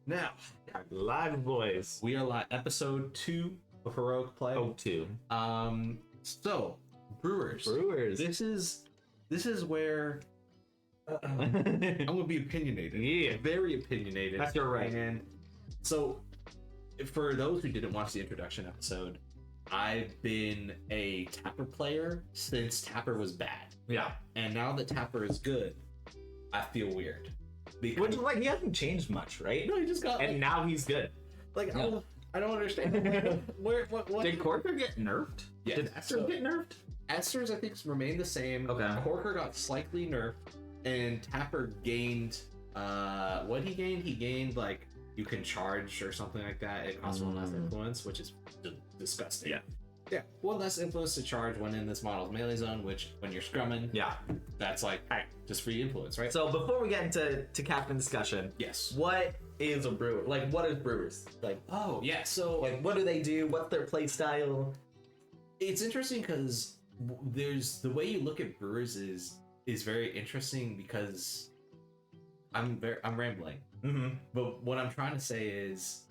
Now, Live boys. we are live. Episode 2 of Heroic Play. Oh, two. So, Brewers. This is where I'm gonna be opinionated. Yeah. Very opinionated. That's your right. And so, for those who didn't watch the introduction episode, I've been a Tapper player since Tapper was bad. Yeah. And now that Tapper is good, I feel weird. Because Which, like, he hasn't changed much, right? no, he just got And now he's good. like Yeah. I don't understand. What Did Corker get nerfed? Yeah, Did Esther get nerfed? Esther's, I think, remained the same. Okay. Corker got slightly nerfed, and Tapper gained. What he gained? He gained like you can charge or something like that. It costs one less influence, which is disgusting. Yeah. Yeah, one less influence to charge when in this model's melee zone, which when you're scrumming, Yeah. that's like just free influence, right? So before we get into captain discussion, yes. what is a brewer? Like, what is Brewers? Like, Oh yeah, so like, what do they do? What's their play style? it's interesting because there's the way you look at Brewers is very interesting because I'm rambling, but what I'm trying to say is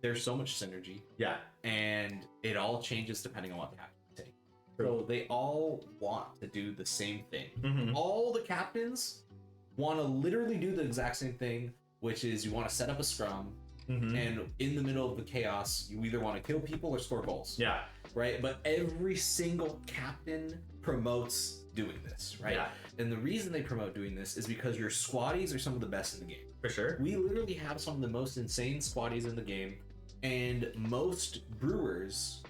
there's so much synergy, Yeah. and it all changes depending on what captain you take. So they all want to do the same thing. All the captains want to literally do the exact same thing, which is you want to set up a scrum, and in the middle of the chaos, you either want to kill people or score goals. Yeah. Right? But every single captain promotes doing this, right? Yeah. And the reason they promote doing this is because your squaddies are some of the best in the game. For sure. We literally have some of the most insane squaddies in the game, and most Brewers,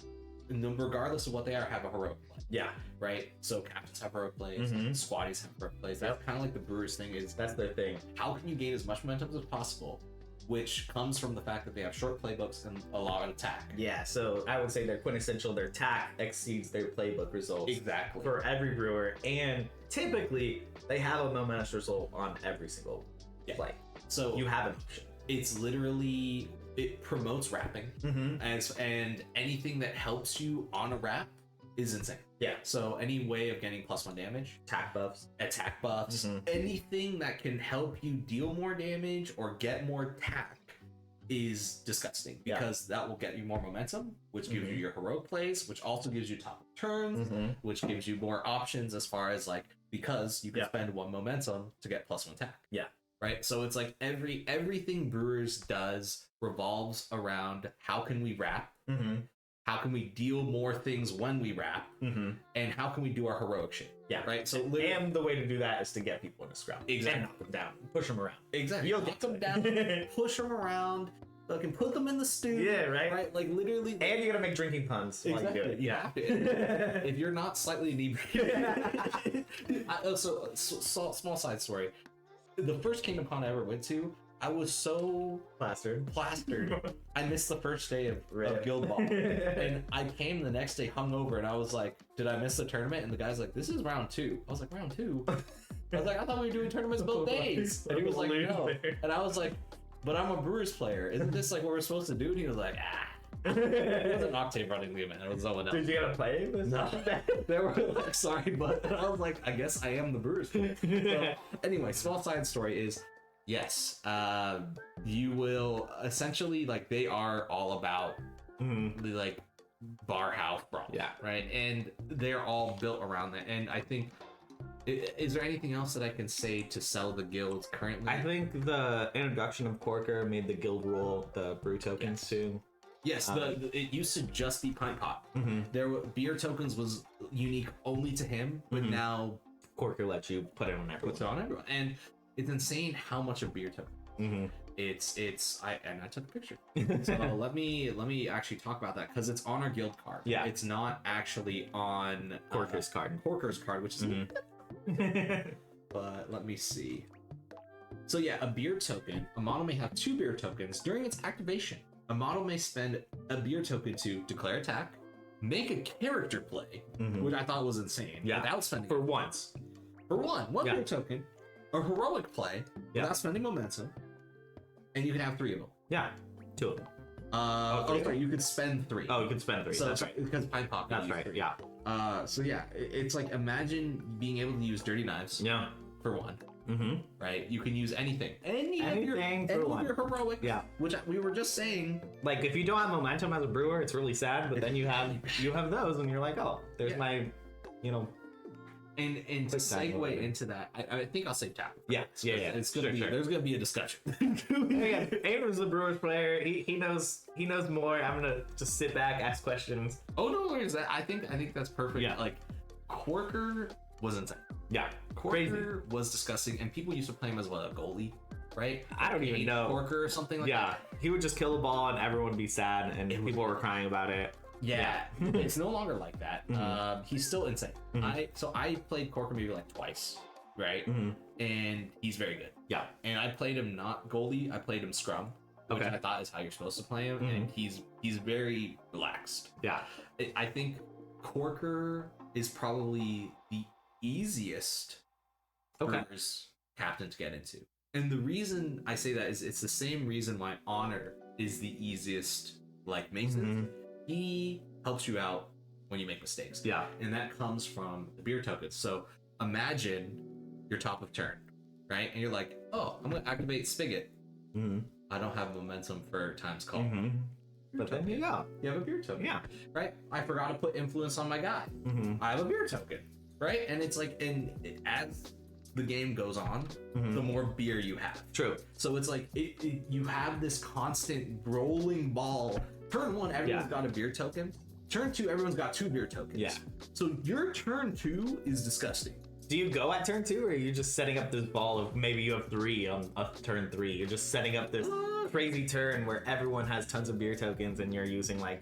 regardless of what they are, have a heroic play. Yeah. Right? So captains have heroic plays, squaddies have heroic plays. That's kind of like the Brewers thing is That's their thing. how can you gain as much momentum as possible, which comes from the fact that they have short playbooks and a lot of attack. Yeah, so I would say they're quintessential. Their attack exceeds their playbook results Exactly. for every brewer, and typically they have a momentous result on every single play. So You have an option. it's literally it promotes wrapping, and anything that helps you on a wrap is insane. Yeah. So any way of getting +1 damage, Attack buffs. attack buffs, anything that can help you deal more damage or get more attack is disgusting because that will get you more momentum, which gives you your heroic plays, which also gives you top turns, which gives you more options as far as like because you can spend 1 momentum to get +1 attack. Yeah. Right. So it's like everything Brewers does revolves around how can we wrap, how can we deal more things when we wrap, and how can we do our heroic shit. Yeah. Right. So And the way to do that is to get people in a scrum. Exactly. And knock them down. Push them around. Exactly. You'll Knock get them down, push them around, fucking put them in the stew. Yeah, right? Right. Like literally. And you're gonna make drinking puns while you do it. You have to. If you're not slightly inebriated. So small side story. The first Kingdom Con I ever went to, I was so Plastered. I missed the first day of Guild Ball, and I came the next day hungover, and I was like, "Did I miss the tournament?" And the guy's like, "This is round 2." I was like, "Round 2?" I was like, "I thought we were doing tournaments both days," and he was like, "No," and I was like, "But I'm a Brewers player. Isn't this like what we're supposed to do?" And he was like, "Ah." It wasn't Octave running the event. It was someone else. Did you get to play this? No. They were like, sorry, but and I was like, I guess I am the Brewers player. So, anyway, small side story is, yes, you will essentially, like, they are all about the, like, bar house brawl. Yeah. Right? And they're all built around that. And I think, is there anything else that I can say to sell the guilds currently? I think the introduction of Corker made the guild rule, the brew tokens too. Yes, it used to just be Pint Pot. There were beer tokens was unique only to him, but now Corker lets you put it on everyone. puts it on everyone, and it's insane how much a beer token. I took a picture. So let me actually talk about that because it's on our guild card. Yeah, it's not actually on Corker's card. Corker's card, which is. But let me see. So yeah, a beer token. A model may have 2 beer tokens during its activation. A model may spend a beer token to declare attack, make a character play, which I thought was insane. Yeah, without spending for once. For one beer token, a heroic play without spending momentum, and you can have 3 of them. Yeah, 2 of them. Sorry, you could spend 3. Oh, you can spend 3. So that's right. Because Pine Pop. That's right. 3. Yeah. So yeah, it's like imagine being able to use dirty knives. Yeah. For one, right? You can use anything. Any Anything of your heroic. Yeah. Which we were just saying. Like, if you don't have momentum as a brewer, it's really sad, but then you have those, and you're like, oh, there's my, you know... And to segue into that, I think I'll say Tapper. Yeah. It's gonna be there's gonna be a discussion. Abram's the Brewers player. He knows more. I'm gonna just sit back, ask questions. Oh no, where's that? I think that's perfect. Yeah. Like Corker was insane. Yeah. Corker was disgusting, and people used to play him as a goalie, right? I don't even know. Corker or something like that. Yeah. He would just kill the ball and everyone would be sad and people were crying about it. Yeah, it's no longer like that. He's still insane. I played Corker maybe like twice, right? And he's very good. Yeah. And I played him not goalie. I played him scrum, which I thought is how you're supposed to play him. And he's very relaxed. Yeah. I think Corker is probably the easiest Brewers captain to get into. And the reason I say that is it's the same reason why Honor is the easiest like Mason. He helps you out when you make mistakes. Yeah. And that comes from the beer tokens. So imagine you're top of turn, right? And you're like, oh, I'm going to activate Spigot. I don't have momentum for times call. But then you go. You have a beer token. Yeah. Right? I forgot to put influence on my guy. I have a beer token. Right? And it's like, as the game goes on, the more beer you have. True. So it's like, you have this constant rolling ball. Turn 1, everyone's got a beer token. Turn 2, everyone's got 2 beer tokens. Yeah. So your turn 2 is disgusting. Do you go at turn 2, or are you just setting up this ball of maybe you have 3 on turn 3? You're just setting up this crazy turn where everyone has tons of beer tokens and you're using like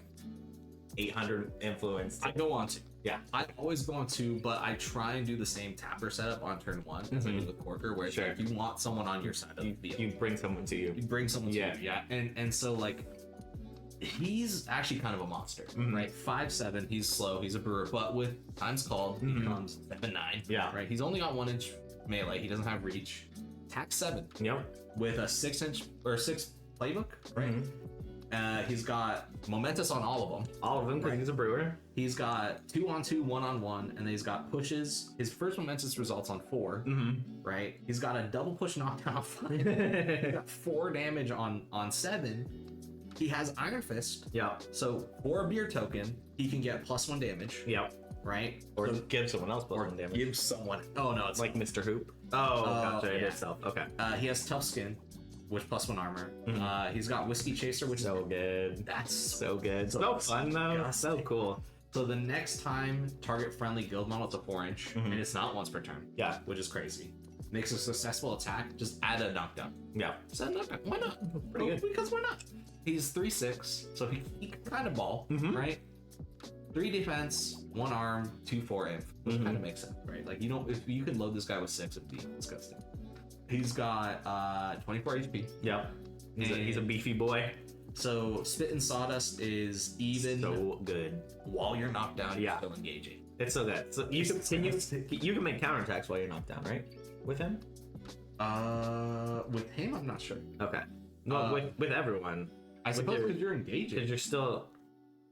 800 influence. I go on 2. Yeah. I always go on 2, but I try and do the same Tapper setup on turn 1 as I do with Corker, where it's like you want someone on your side of the field. You bring someone to you. You bring someone to you. Yeah. And so like, he's actually kind of a monster, right? 5'7", he's slow, he's a brewer, but with times called, he becomes 7'9". Yeah. Right? He's only got 1-inch melee, he doesn't have reach. Attack 7. Yep. With a 6-inch or 6 playbook, right? He's got momentous on all of them. All of them, because he's a brewer. He's got 2-on-2, 1-on-1, and then he's got pushes. His first momentous results on 4, right? He's got a double push knockdown on 5. He's got 4 damage on 7. He has Iron Fist. Yeah. So for a beer token, he can get +1 damage. Yep. Right? Or give someone else +1 damage. Give someone. Oh no, it's like Mr. Hoop. Oh, gotcha. It is self. Okay. He has Tough Skin, with +1 armor. He's got Whiskey Chaser, which so good. That's so good. So fun though. Yeah, so cool. So the next time target friendly guild model, it's a 4-inch, and it's not once per turn. Yeah. Which is crazy. Makes a successful attack, just add a knockdown. Yeah. So knockdown. Why not? Pretty good. Because why not? He's 3'6", so he can kind of ball, right? 3 defense, 1 arm, 2-4 inf, which kind of makes sense, right? Like, you know, if you could load this guy with 6, it'd be disgusting. He's got 24 HP. Yep. He's a beefy boy. So Spit and Sawdust is even so good while you're knocked down. You're still engaging. It's so good. So you can make counterattacks while you're knocked down, right? With him? With him, I'm not sure. Okay. No, with everyone. I suppose because you're engaging. Because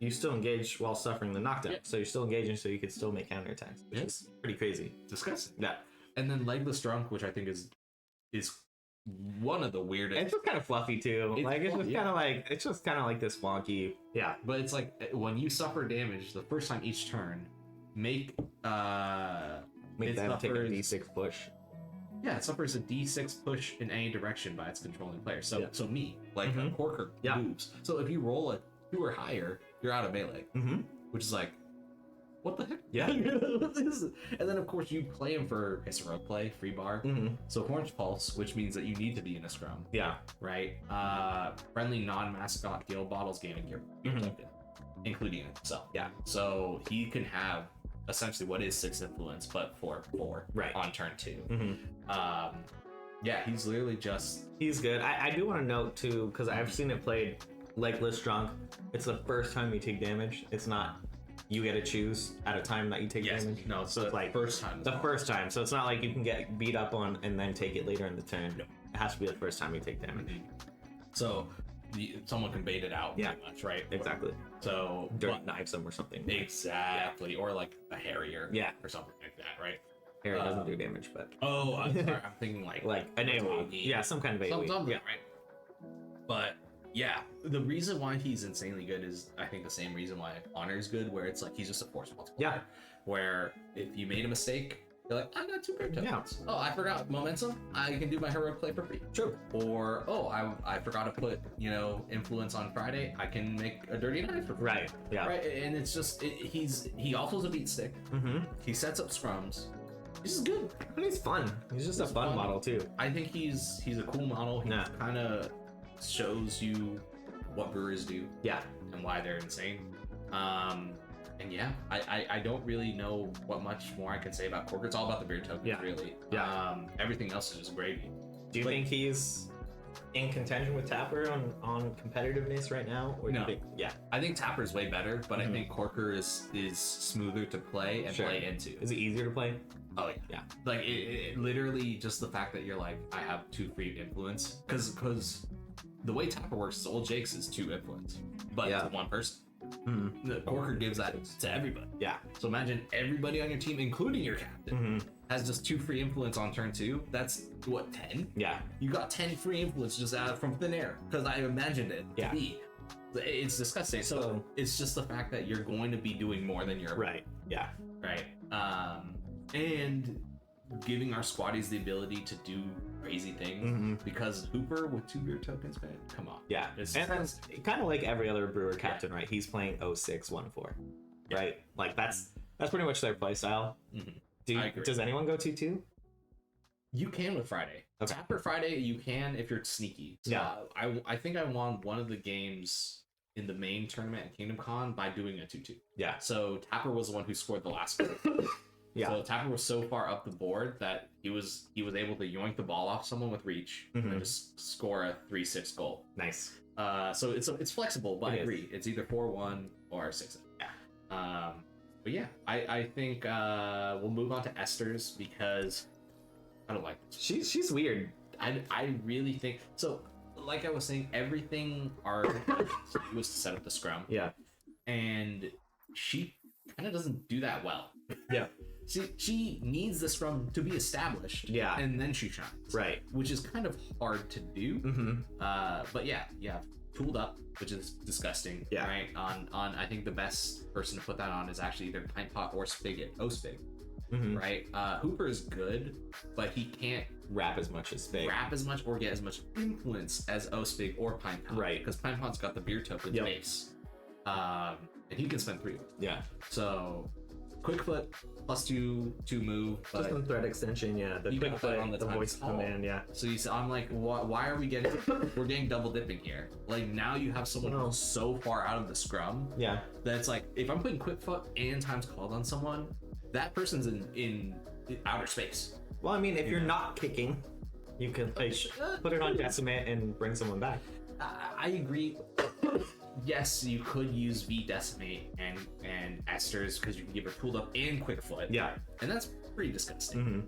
you still engage while suffering the knockdown. Yeah. So you're still engaging, so you could still make counterattacks. Which is pretty crazy. Disgusting. Yeah. And then Legless Drunk, which I think is one of the weirdest. It's just kind of fluffy too. It's just kind of like this wonky. Yeah. But it's like when you suffer damage the first time each turn, make them take a D6 push. Yeah, it suffers a D6 push in any direction by its controlling player. So me, like a Corker moves. So if you roll a 2 or higher, you're out of melee. Which is like, what the heck? Yeah. What is it? And then of course you play him for his heroic play, free bar. So Orange Pulse, which means that you need to be in a scrum. Yeah. Right? Friendly non-mascot guild bottles gaining your token, including it. So yeah. So he can have essentially what is 6 influence, but for 4 on turn 2. Yeah, he's literally just... He's good. I do want to note too, because I've seen it played Legless Drunk. It's the first time you take damage. It's not you get to choose at a time that you take damage. No, so it's like first time. First time. So it's not like you can get beat up on and then take it later in the turn. No. It has to be the first time you take damage. So someone can bait it out pretty much, right? Exactly. So Dirt knives them or something. Exactly. Or like a Harrier or something like that, right? Harry doesn't do damage, but Oh, I'm sorry. I'm thinking like an AoE. Yeah, some kind of AoE. Something, right? But yeah, the reason why he's insanely good is I think the same reason why Honor is good, where it's like he's just a force multiplier. Yeah. Where if you made a mistake, you're like, I got 2 bear tokens. Yeah. Oh, I forgot momentum. I can do my heroic play for free. True. Or I forgot to put influence on Friday. I can make a dirty knife for free. Right. Yeah. Right. And it's just he also is a beat stick. Mm-hmm. He sets up scrums. He's just good. But he's fun. He's just a fun model too. I think he's a cool model. He kind of shows you what Brewers do. Yeah. And why they're insane. And yeah, I don't really know what much more I can say about Corker. It's all about the beer tokens, really. Yeah. Everything else is just gravy. Do you think he's in contention with Tapper on competitiveness right now? Or do you think, I think Tapper's way better, but I think Corker is smoother to play and play into. Is it easier to play? Oh yeah. Like it literally just the fact that you're like, I have 2 free influence, because the way Tapper works is old Jake's is 2 influence, but to one person. The Corker gives that to everybody. Yeah. So imagine everybody on your team, including your captain, has just 2 free influence on turn 2. That's what, 10? Yeah. You got 10 free influence just out from thin air because I imagined it to be. It's disgusting. So it's just the fact that you're going to be doing more than your right. Yeah. Right. And giving our squaddies the ability to do crazy things because Hooper with 2 beer tokens, man, come on. Yeah. And that's kind of like every other Brewer captain, right? He's playing 0614, right? Like that's pretty much their play style. Does anyone go 2-2? You can with Friday. Okay. Tapper Friday, you can if you're sneaky. So I think I won one of the games in the main tournament at Kingdom Con by doing a 2-2. Yeah. So Tapper was the one who scored the last goal. Yeah. So Tapper was so far up the board that he was able to yoink the ball off someone with reach and just score a 3-6 goal. Nice. So it's flexible, but I agree. It's either 4-1 or 6-0. Yeah. But yeah, I think we'll move on to Esther's because I don't like it. She's weird. I really think so. Like I was saying, everything our was to set up the scrum. Yeah. And she kind of doesn't do that well. Yeah. She needs the scrum to be established. Yeah. And then she shines. Right. Which is kind of hard to do. But yeah, tooled up, which is disgusting. Yeah. Right. On I think the best person to put that on is actually either Pint Pot or Spigot. Spig. Right. Hooper is good, but he can't wrap as much as Spig. Or get as much influence as Spig or Pint Pot. Right. Because Pint Pot's got the beer token base. And he can spend 3. Yeah. So quick foot plus 2 move. Just on thread extension, yeah. The quick foot on the voice command, yeah. So I'm like, why are we getting? We're getting double dipping here. Like now you have someone who's so far out of the scrum. Yeah. That's like if I'm putting quick foot and times called on someone, that person's in outer space. Well, I mean, if you're not kicking, you can put it on decimate and bring someone back. I agree. Yes, you could use V Decimate and Esther's because you can give her tooled up and quick foot. Yeah. And that's pretty disgusting.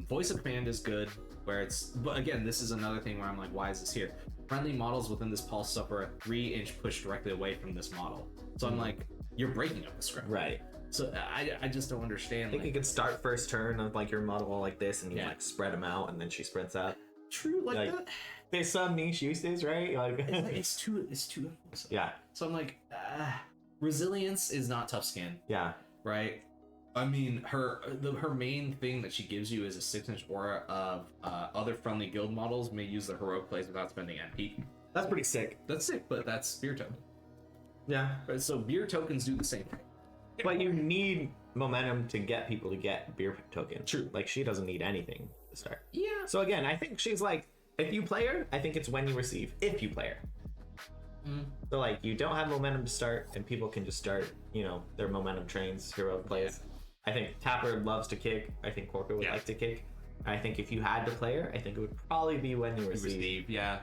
Voice of Command is good, but again, this is another thing where I'm like, why is this here? Friendly models within this pulse suffer a 3-inch push directly away from this model. So I'm like, you're breaking up the scrum. Right. So I just don't understand. I think you could start first turn of like your model like this and you like spread them out and then she sprints out. True, like that. There's some niche uses, right? Like it's too yeah. So I'm like, resilience is not tough skin. Yeah. Right. I mean, her main thing that she gives you is a 6-inch aura of other friendly guild models may use the heroic plays without spending MP. That's pretty sick. That's sick, but that's beer token. Yeah. Right, so beer tokens do the same thing. But you need momentum to get people to get beer token. True. Like she doesn't need anything to start. Yeah. So again, I think she's like, if you play her, I think it's when you receive. If you play her. So like you don't have momentum to start and people can just start, their momentum trains, heroic plays. Yeah. I think Tapper loves to kick. I think Corker would like to kick. I think if you had to play her, I think it would probably be when you receive. Yeah.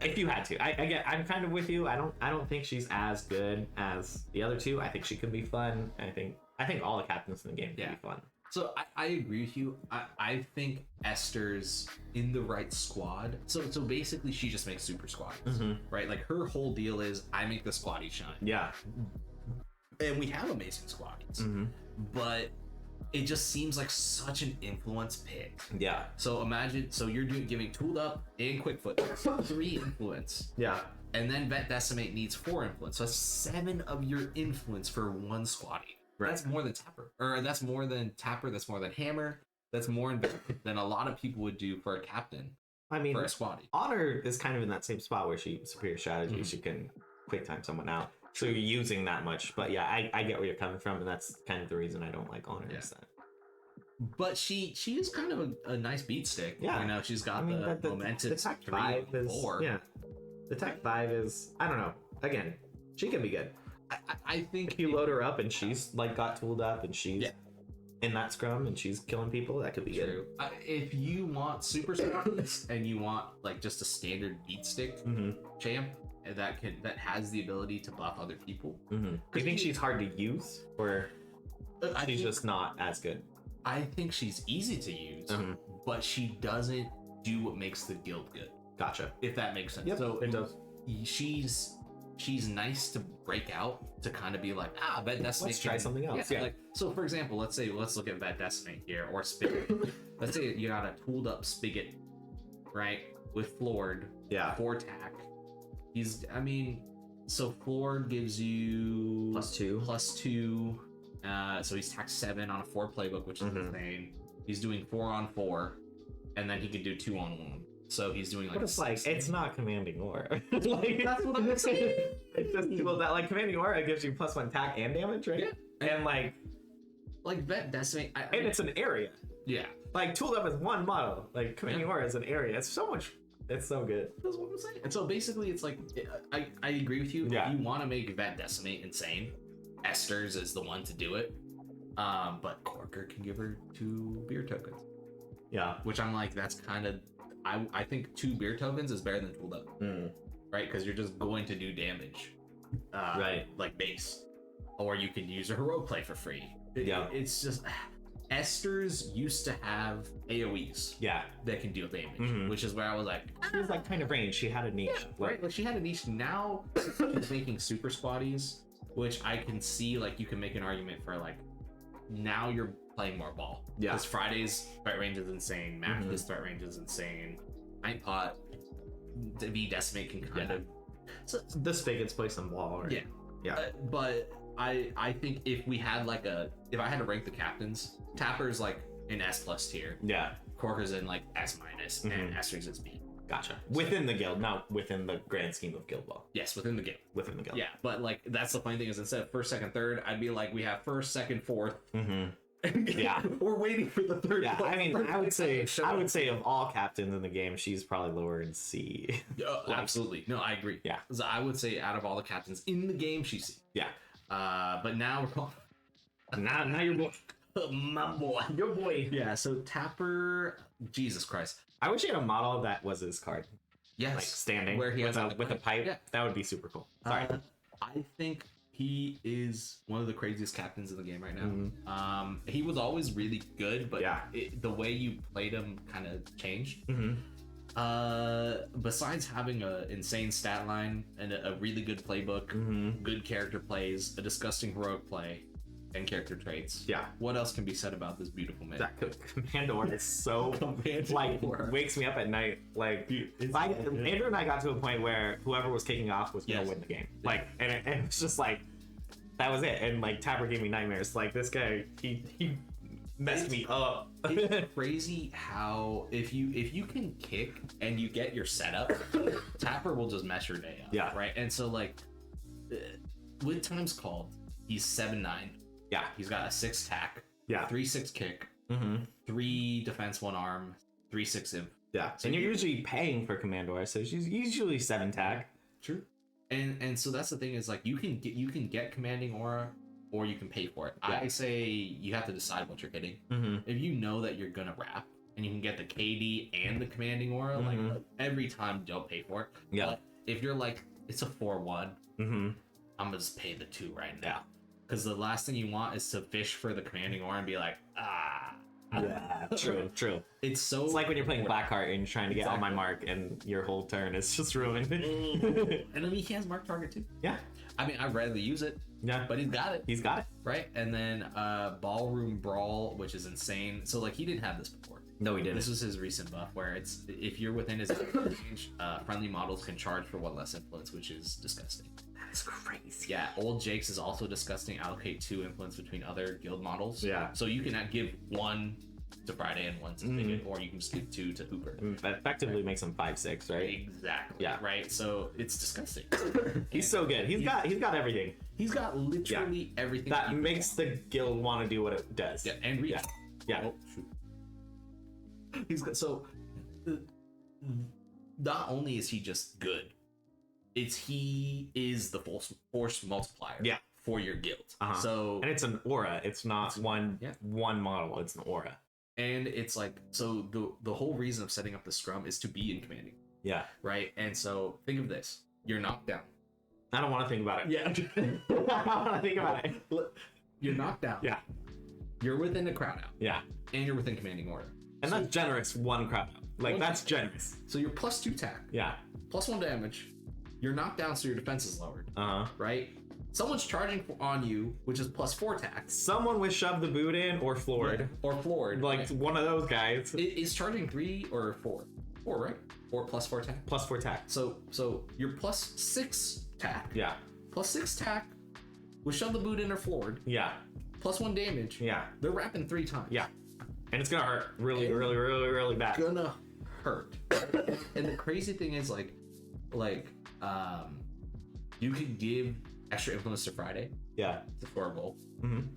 If you had to. I'm kind of with you. I don't think she's as good as the other two. I think she could be fun. I think all the captains in the game can be fun. So I agree with you. I think Esther's in the right squad. So basically she just makes super squaddies, right? Like her whole deal is I make the squaddy shine. Yeah. And we have amazing squaddies. But it just seems like such an influence pick. Yeah. So imagine, so you're giving Tooled Up and Quickfoot 3 influence. Yeah. And then Vet Decimate needs 4 influence. So that's 7 of your influence for one squatty. Right. That's more than Tapper. Or that's more than Tapper, that's more than Hammer. That's more than a lot of people would do for a captain. I mean, for a squatty. Honor is kind of in that same spot where she superior strategy, she can quick time someone out. So you're using that much. But yeah, I get where you're coming from, and that's kind of the reason I don't like Honor. Is that. But she is kind of a nice beat stick. Yeah. You know, she's got the momentum. The Tech 5 is 4. Yeah. The Tech 5 is, I don't know. Again, she can be good. I think if you load her up and she's like got tooled up and she's in that scrum and she's killing people, that could be good. If you want super squaddies and you want like just a standard beat stick champ that has the ability to buff other people, do you think she's hard to use, or she's just not as good? I think she's easy to use, but she doesn't do what makes the guild good. Gotcha. If that makes sense. Yep, so it does. She's nice to break out, to kind of be like, Vet Decimate. Let's try something else. Yeah. Like, so for example, let's look at Vet Decimate here, or Spigot. Let's say you got a tooled up Spigot, right? With Floored. 4 tack. So Floored gives you +2. So he's tack 7 on a 4 playbook, which is insane. He's doing 4 on 4, and then he can do 2 on 1. So he's doing like. But it's like it's not commanding aura. Like that's what I'm saying. It's just well that like commanding aura gives you +1 attack and damage, right? Yeah. And like Vet Decimate, and it's an area. Yeah. Like tooled up as one model. Like commanding aura is an area. It's so much. It's so good. That's what I'm saying. And so basically, it's like I agree with you. Yeah. If you want to make Vet Decimate insane, Esther's is the one to do it. But Corker can give her 2 beer tokens. Yeah. Which I'm like, that's kind of. I think 2 beer tokens is better than tooled up, right? Because you're just going to do damage, right? Like base, or you can use a heroic play for free. It's just Esther's used to have AOE's, that can deal damage, which is where I was like, she was like kind of range. She had a niche, right? Like she had a niche. Now she's making super squaddies, which I can see like you can make an argument for like now you're playing more ball. Yeah. Because Friday's threat range is insane. Match's threat range is insane. Night Pot, V Decimate can kind of. So the Spigot's play some ball, right? Yeah. But I think if we had like if I had to rank the captains, Tapper's like an S+ tier. Yeah. Corker's in like S-, and Esther's is B. Gotcha. Within the guild, not within the grand scheme of Guild Ball. Yes, within the guild. Within the guild. Yeah, but like that's the funny thing is instead of 1st, 2nd, 3rd, I'd be like we have 1st, 2nd, 4th. Yeah, we're waiting for the 3rd. Yeah, I mean, I would say of all captains in the game, she's probably lower in C. Absolutely, no, I agree. Yeah, so I would say out of all the captains in the game, she's C. Yeah, but now now your boy, my boy, your boy. Yeah, so Tapper, Jesus Christ, I wish he had a model that was his card. Yes, like standing where he has with a pipe. Yeah. That would be super cool. Sorry, I think. He is one of the craziest captains in the game right now. He was always really good, but the way you played him kind of changed. Besides having an insane stat line and a really good playbook, good character plays, a disgusting heroic play, and character traits. What else can be said about this beautiful man? That Commandor is so like wakes me up at night. Like Andrew and I got to a point where whoever was kicking off was gonna win the game. Like and it was just like that was it. And like Tapper gave me nightmares. Like this guy, he messed me up. It's crazy how if you can kick and you get your setup, Tapper will just mess your day up. Yeah. Right. And so like with times called, he's 7'9". Yeah, he's got a 6 tack. Yeah, 3-6 kick. 3 defense, 1 arm, 3-6 imp. Yeah, so and you're usually paying for Commandor, so she's usually 7 tack. True. And so that's the thing is like you can get commanding aura, or you can pay for it. I say you have to decide what you're getting. If you know that you're gonna wrap and you can get the KD and the commanding aura, like every time don't pay for it. Yeah. But if you're like it's a 4-1, I'm gonna just pay the 2 right now. Because the last thing you want is to fish for the commanding aura and be like, Yeah, true. It's It's like when you're playing Blackheart and you're trying to get on my mark and your whole turn is just ruined. And then he has mark target too. Yeah. I mean, I'd rather use it. Yeah. But he's got it. He's got it. Right? And then Ballroom Brawl, which is insane. So, like, he didn't have this before. No, he didn't. This was his recent buff, where it's if you're within his range, friendly models can charge for 1 less influence, which is disgusting. That is crazy. Yeah, Old Jake's is also disgusting. Allocate 2 influence between other guild models. Yeah. So you can give 1 to Friday and 1 to Spigot, or you can just give 2 to Hooper. That effectively makes him 5/6, right? Exactly. Yeah. Right. So it's disgusting. He's so good. He's got everything. He's got literally everything That makes the guild want to do what it does. Yeah, and reach. Yeah. Oh, shoot. He's got so. Not only is he just good, he is the force multiplier. Yeah. For your guild. So and it's an aura. It's not one model. It's an aura. And it's like, so the whole reason of setting up the scrum is to be in commanding. Yeah. Right? And so think of this. You're knocked down. I don't want to think about it. Yeah. I don't want to think about it. You're knocked down. Yeah. You're within a crowd out. Yeah. And you're within commanding order. And that's generous, 1 crowd out. Like, that's generous. So you're +2 tack. Yeah. +1 damage. You're knocked down, so your defense is lowered. Right? Someone's charging on you, which is +4 tack. Someone with shove the boot in or floored. Yeah. Or floored. Like right? one of those guys. Is charging 3 or 4? 4, right? Or +4 tack? +4 tack. So you're +6 tack. Yeah. +6 tack with shove the boot in or floored. Yeah. +1 damage. Yeah. They're wrapping 3 times. Yeah. And it's gonna hurt really bad. Gonna hurt. And the crazy thing is you could give extra influence to Friday. Yeah. To score a goal.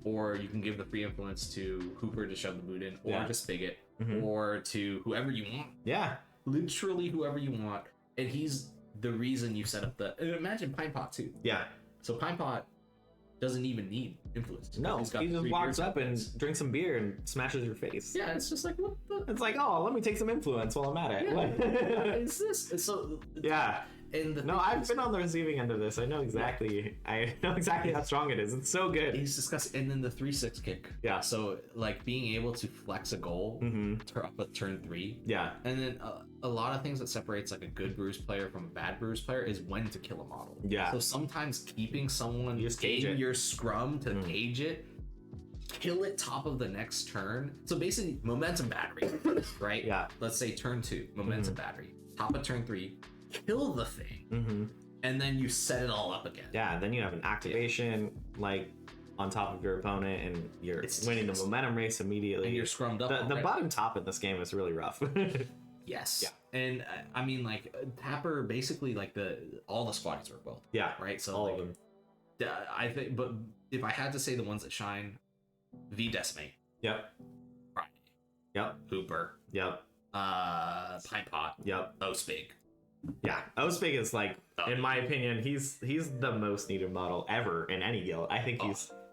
Or you can give the free influence to Hooper to shove the boot in, or to Spigot, or to whoever you want. Yeah. Literally whoever you want. And he's the reason you set up and imagine Pine Pot too. Yeah. So Pine Pot doesn't even need influence. No, he just walks up and drinks some beer and smashes your face. Yeah, it's just like, what the? It's like, oh, let me take some influence while I'm at it. Yeah. Is this? It's so. Yeah. And I've been on the receiving end of this. I know exactly. I know exactly how strong it is. It's so good. He's disgusting. And then the 3/6 kick. Yeah. So like being able to flex a goal up at turn 3. Yeah. And then a lot of things that separates like a good Brewers player from a bad Brewers player is when to kill a model. Yeah. So sometimes keeping someone in your scrum to cage it, kill it top of the next turn. So basically momentum battery, right? Yeah. Let's say turn 2, momentum battery. Top of turn 3, kill the thing. And then you set it all up again. Yeah, then you have an activation like on top of your opponent and you're winning the momentum race immediately. And you're scrummed up. The bottom top in this game is really rough. Yes. Yeah. And I mean, like Tapper, basically, like all the squaddies work well. Yeah. Right. So all like, of them. I think, but if I had to say the ones that shine, V Decimate. Yep. Friday. Yep. Hooper. Yep. Pine Pot. Yep. Ospig. Yeah. Ospig is like, in my opinion, he's the most needed model ever in any guild. I think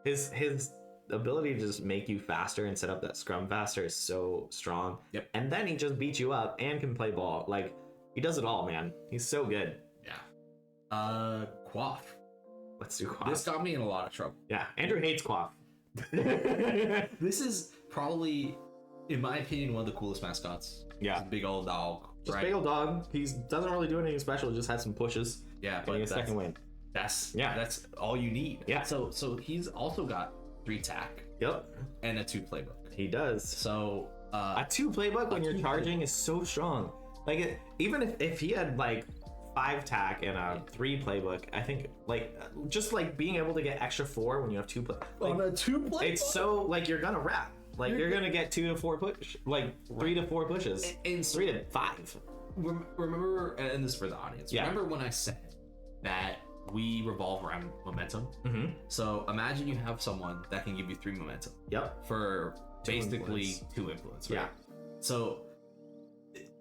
his ability to just make you faster and set up that scrum faster is so strong. Yep. And then he just beats you up and can play ball. Like, he does it all, man. He's so good. Yeah. Quaff. Let's do Quaff. This got me in a lot of trouble. Yeah. Andrew hates Quaff. This is probably, in my opinion, one of the coolest mascots. Yeah. It's a big old dog. Just big old dog. He doesn't really do anything special. Just had some pushes. Yeah. Getting a second win. That's all you need. Yeah. So he's also got 3 tack. Yep. And a 2 playbook. He does. So a 2 playbook when you're charging is so strong. Like even if he had like 5 tack and a 3 playbook, I think like just like being able to get extra 4 when you have 2 play. Like, on a 2 playbook. It's so like you're gonna wrap. Like you're gonna get 2 to 4 push, like 3 to 4 pushes, and 3 to 5. Remember, and this is for the audience. Yeah. Remember when I said that we revolve around momentum? So imagine you have someone that can give you 3 momentum. Yep. For basically 2 influence. Right? Yeah. So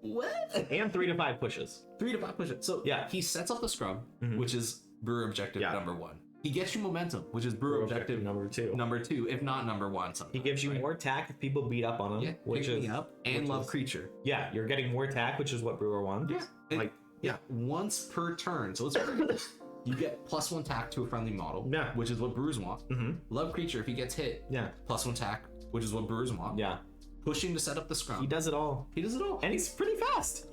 what? And 3 to 5 pushes. 3 to 5 pushes. So yeah, he sets up the scrum, which is Brewer objective number 1. He gets you momentum, which is Brewer objective number 2. Number 2, if not number 1. He gives you more tack if people beat up on him, which is up, and love creature. Yeah, you're getting more tack, which is what Brewer wants. Yeah, once per turn. So it's you get +1 tack to a friendly model, which is what Brewers want. Love creature, if he gets hit, +1 tack, which is what Brewers want. Yeah. pushing to set up the scrum. He does it all. And he's pretty fast.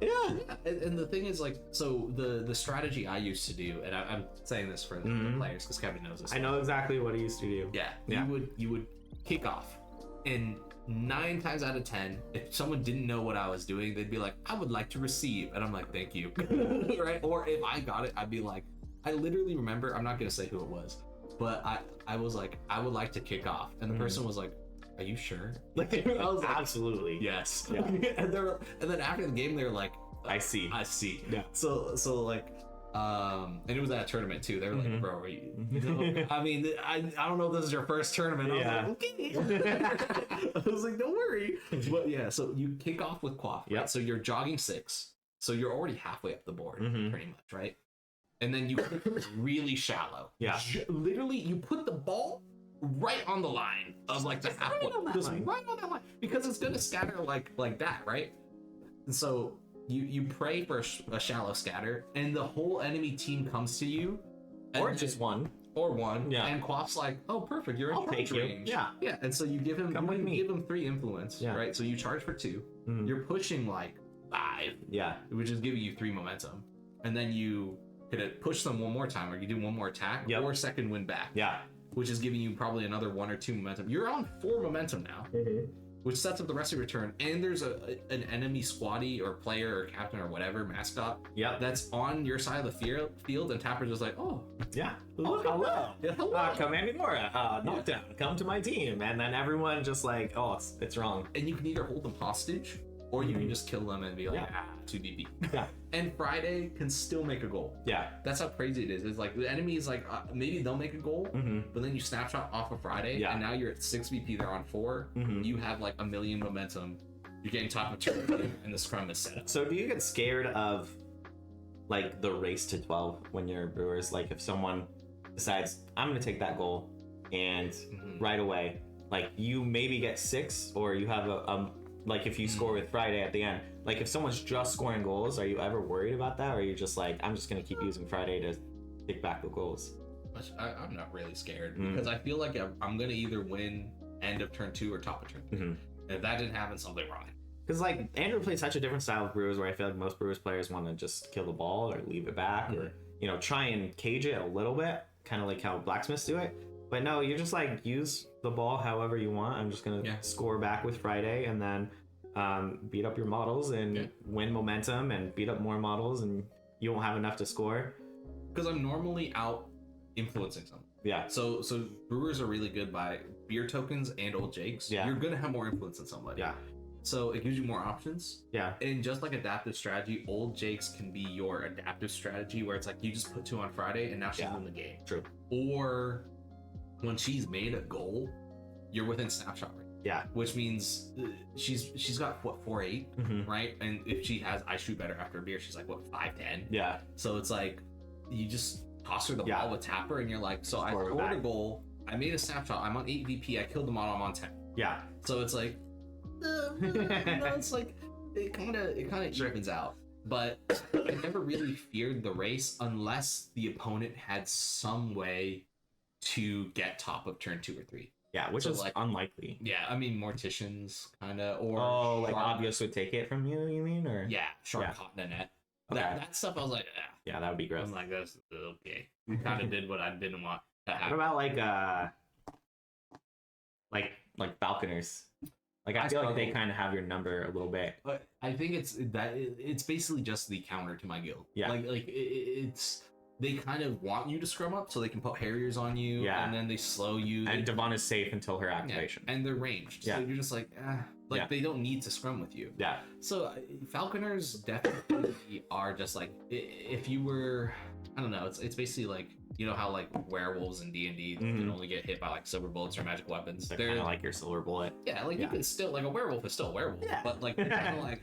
Yeah. And the thing is, like, so the strategy I used to do, and I'm saying this for the players because Kevin knows this. I know exactly what he used to do. Yeah. You would kick off, and 9 times out of 10, if someone didn't know what I was doing, they'd be like, I would like to receive, and I'm like, thank you. Right? Or if I got it, I'd be like, I literally remember, I'm not gonna say who it was, but I was like, I would like to kick off, and the person was like, are you sure? Like, I was like, absolutely. Yes. Yeah. and then after the game, they were like, I see. Yeah. So like, and it was at a tournament too. They were like, bro, you know, I mean, I don't know if this is your first tournament. I was like, okay. I was like, don't worry. But yeah, so you kick off with Quaff. Right? So you're jogging 6. So you're already halfway up the board, pretty much, right? And then you kick really shallow. Yeah. Literally, you put the ball right on the line of like the halfway. Just right on that line. Because it's gonna scatter like that, right? And so you pray for a shallow scatter, and the whole enemy team comes to you. Or just one. Yeah. And Quaff's like, oh, perfect, you're in charge range. Yeah. And so you give him give him 3 influence, right? So you charge for 2. You're pushing like 5. Yeah. Which is giving you 3 momentum. And then you push them one more time, or you do one more attack, or second win back. Yeah. Which is giving you probably another 1 or 2 momentum. You're on 4 momentum now. Which sets up the rest of your turn, and there's an enemy squaddy or player or captain or whatever mascot that's on your side of the field, and Tapper's just like, oh hello, hello. Commanding Nora, knockdown, come to my team, and then everyone just like, oh, it's wrong. And you can either hold them hostage, or you can just kill them and be like, 2DP. Yeah. And Friday can still make a goal. Yeah. That's how crazy it is. It's like the enemy is like, maybe they'll make a goal, but then you snapshot off of Friday, and now you're at 6 VP, they're on 4. You have like 1 million momentum. You're getting top of turn, and the scrum is set up. So do you get scared of like the race to 12 when you're Brewers? Like if someone decides, I'm going to take that goal, and right away, like you maybe get 6, or you have like if you score with Friday at the end, like if someone's just scoring goals, are you ever worried about that? Or are you just like, I'm just going to keep using Friday to kick back the goals? I'm not really scared because I feel like I'm going to either win end of turn 2 or top of turn 3. And if that didn't happen, something wrong. Because like Andrew plays such a different style of Brewers, where I feel like most Brewers players want to just kill the ball or leave it back, or try and cage it a little bit, kind of like how Blacksmiths do it. But no, you just like use the ball however you want. I'm just gonna score back with Friday, and then beat up your models and win momentum, and beat up more models, and you won't have enough to score. Because I'm normally out influencing something. Yeah. So Brewers are really good by beer tokens and old Jakes. Yeah. You're gonna have more influence than somebody. Yeah. So it gives you more options. Yeah. And just like adaptive strategy, old Jakes can be your adaptive strategy, where it's like you just put 2 on Friday and now she's in the game. True. Or when she's made a goal, you're within snapshot range. Yeah. Which means she's got what, 4-8, right? And if she has I shoot better after a beer, she's like what, 5-10. Yeah. So it's like you just toss her the ball with Tapper, and you're like, so I scored a goal, I made a snapshot, I'm on 8 VP, I killed the model, I'm on 10. Yeah. So it's like it's like it kind of evens out. But I never really feared the race unless the opponent had some way to get top of turn 2 or 3. Yeah, which is like unlikely. Yeah, I mean Morticians kind of, or like Obvious would take it from you. You mean, or Shark caught in the net. Okay. That stuff, I was like, yeah, that would be gross. I'm like, that's okay. We kind of did what I didn't want to happen. What about like Falconers? Like I feel like they kind of have your number a little bit. But I think it's basically just the counter to my guild. Yeah. Like it's they kind of want you to scrum up so they can put Harriers on you. Yeah. And then they slow you. And Devon is safe until her activation. Yeah. And they're ranged. Yeah. So you're just like, they don't need to scrum with you. Yeah. So Falconers definitely are just like, if you were, I don't know, it's basically like, you know how like werewolves in D&D can only get hit by like silver bullets or magic weapons. They're kind of like your silver bullet. Yeah, like you can still, like a werewolf is still a werewolf. Yeah. But like, kind of like,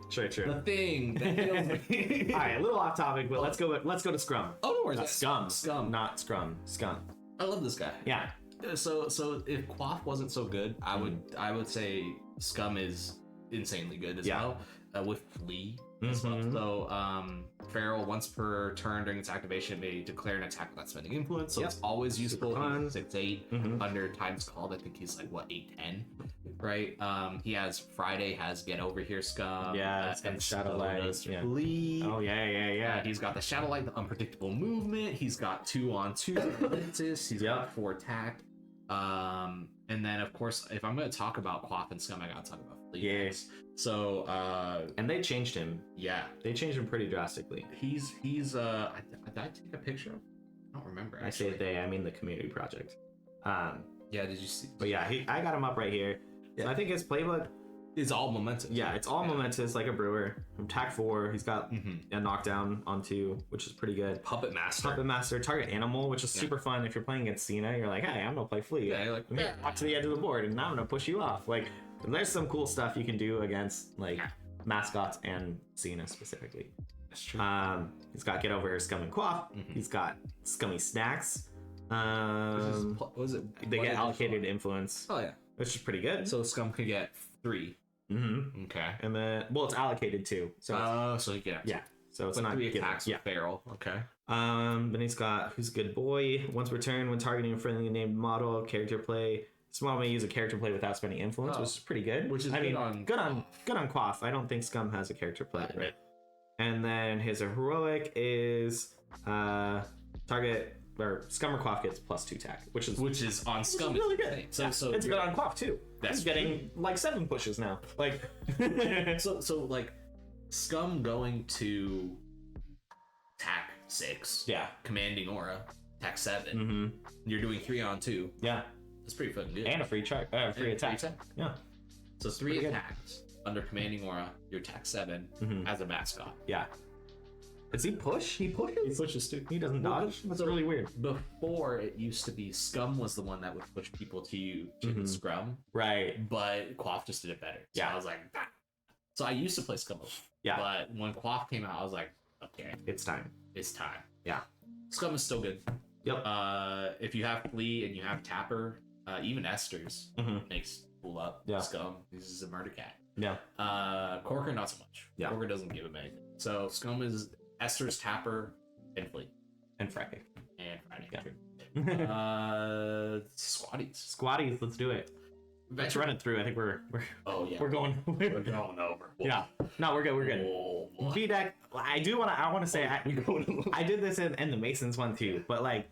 True. The thing that kills me. All right, a little off topic, but let's go to Scrum. Oh, no worries. Scum, not Scrum. Scum. I love this guy. Yeah. So if Quaff wasn't so good, I would say Scum is insanely good as well. With Flea, as well. So Feral, once per turn during its activation, may declare an attack without spending influence. So it's always useful. He's 6'8". Under times called, I think he's like what 8'10", right? He has Friday, has Get Over Here Scum. Yeah, and Shadow Light. Flee. Oh yeah. He's got the Shadow Light, the unpredictable movement. He's got 2-on-2 Lentis. He's got 4 attack. And then of course, if I'm going to talk about Quaff and Scum, I gotta talk about Flee. Yes. So and they changed him. Yeah, they changed him pretty drastically. He's did I take a picture of him? I don't remember. I say they, I mean the community project. Yeah, did you see? But yeah, I got him up right here. Yeah. So I think his playbook is all momentous. Yeah, it's all momentous, like a brewer. Attack 4, he's got a knockdown on 2, which is pretty good. Puppet Master, target animal, which is super fun. If you're playing against Cena, you're like, hey, I'm gonna play Flea. Yeah, like, walk to the edge of the board, and now I'm gonna push you off. Like, there's some cool stuff you can do against like mascots and Cena specifically. That's true. He's got Get Over Here, Scum and Quaff. He's got Scummy Snacks. They get allocated influence. Oh yeah, which is pretty good. So Scum could get 3. Okay. And then, well, it's allocated 2. So so yeah. So it's like not 3 attacks with Feral. Okay. Then he's got Who's a Good Boy. Once per turn, when targeting a friendly named model, character play. This model may use a character play without spending influence, which is pretty good. Which is good on Quaff. I don't think Scum has a character play. Right. And then his heroic is target or Scum or Quaff gets +2 attack, which is on Scum. Is really good. So it's good on Quaff too. That's getting like 7 pushes now. Like so like Scum going to attack 6. Yeah. Commanding Aura, attack 7. You're doing 3-on-2. Yeah. That's pretty fucking good. And a free attack. Yeah. So 3 attacks under Commanding Aura, you attack 7 as a mascot. Yeah. Does he push? He pushes? He pushes too. He doesn't dodge? That's really weird. Before, it used to be Scum was the one that would push people to you to the scrum. Right. But Quaff just did it better. So I was like, ah. So I used to play Scum. Yeah. But when Quaff came out, I was like, okay. It's time. Yeah. Scum is still good. Yep. If you have Flea and you have Tapper, even Esther's makes pull up. Yeah. Scum. This is a murder cat. Yeah. Corker, not so much. Yeah. Corker doesn't give him anything. So Scum is Esther's, Tapper, and Flea. And Friday. Yeah. Squatties, let's do it. Let's run it through. I think we're going over. Yeah. No, we're good. V deck. I want to say I did this in the Masons one too, but like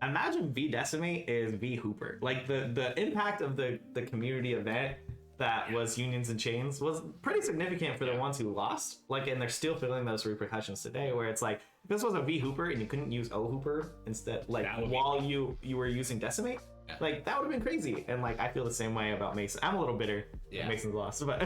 imagine V Decimate is V Hooper. Like the impact of the community event that was Unions and Chains was pretty significant for the ones who lost. Like, and they're still feeling those repercussions today, where it's like, if this was a V Hooper and you couldn't use O Hooper instead, like while you were using Decimate, like that would have been crazy. And like, I feel the same way about Mason. I'm a little bitter. Yeah. Mason's lost, but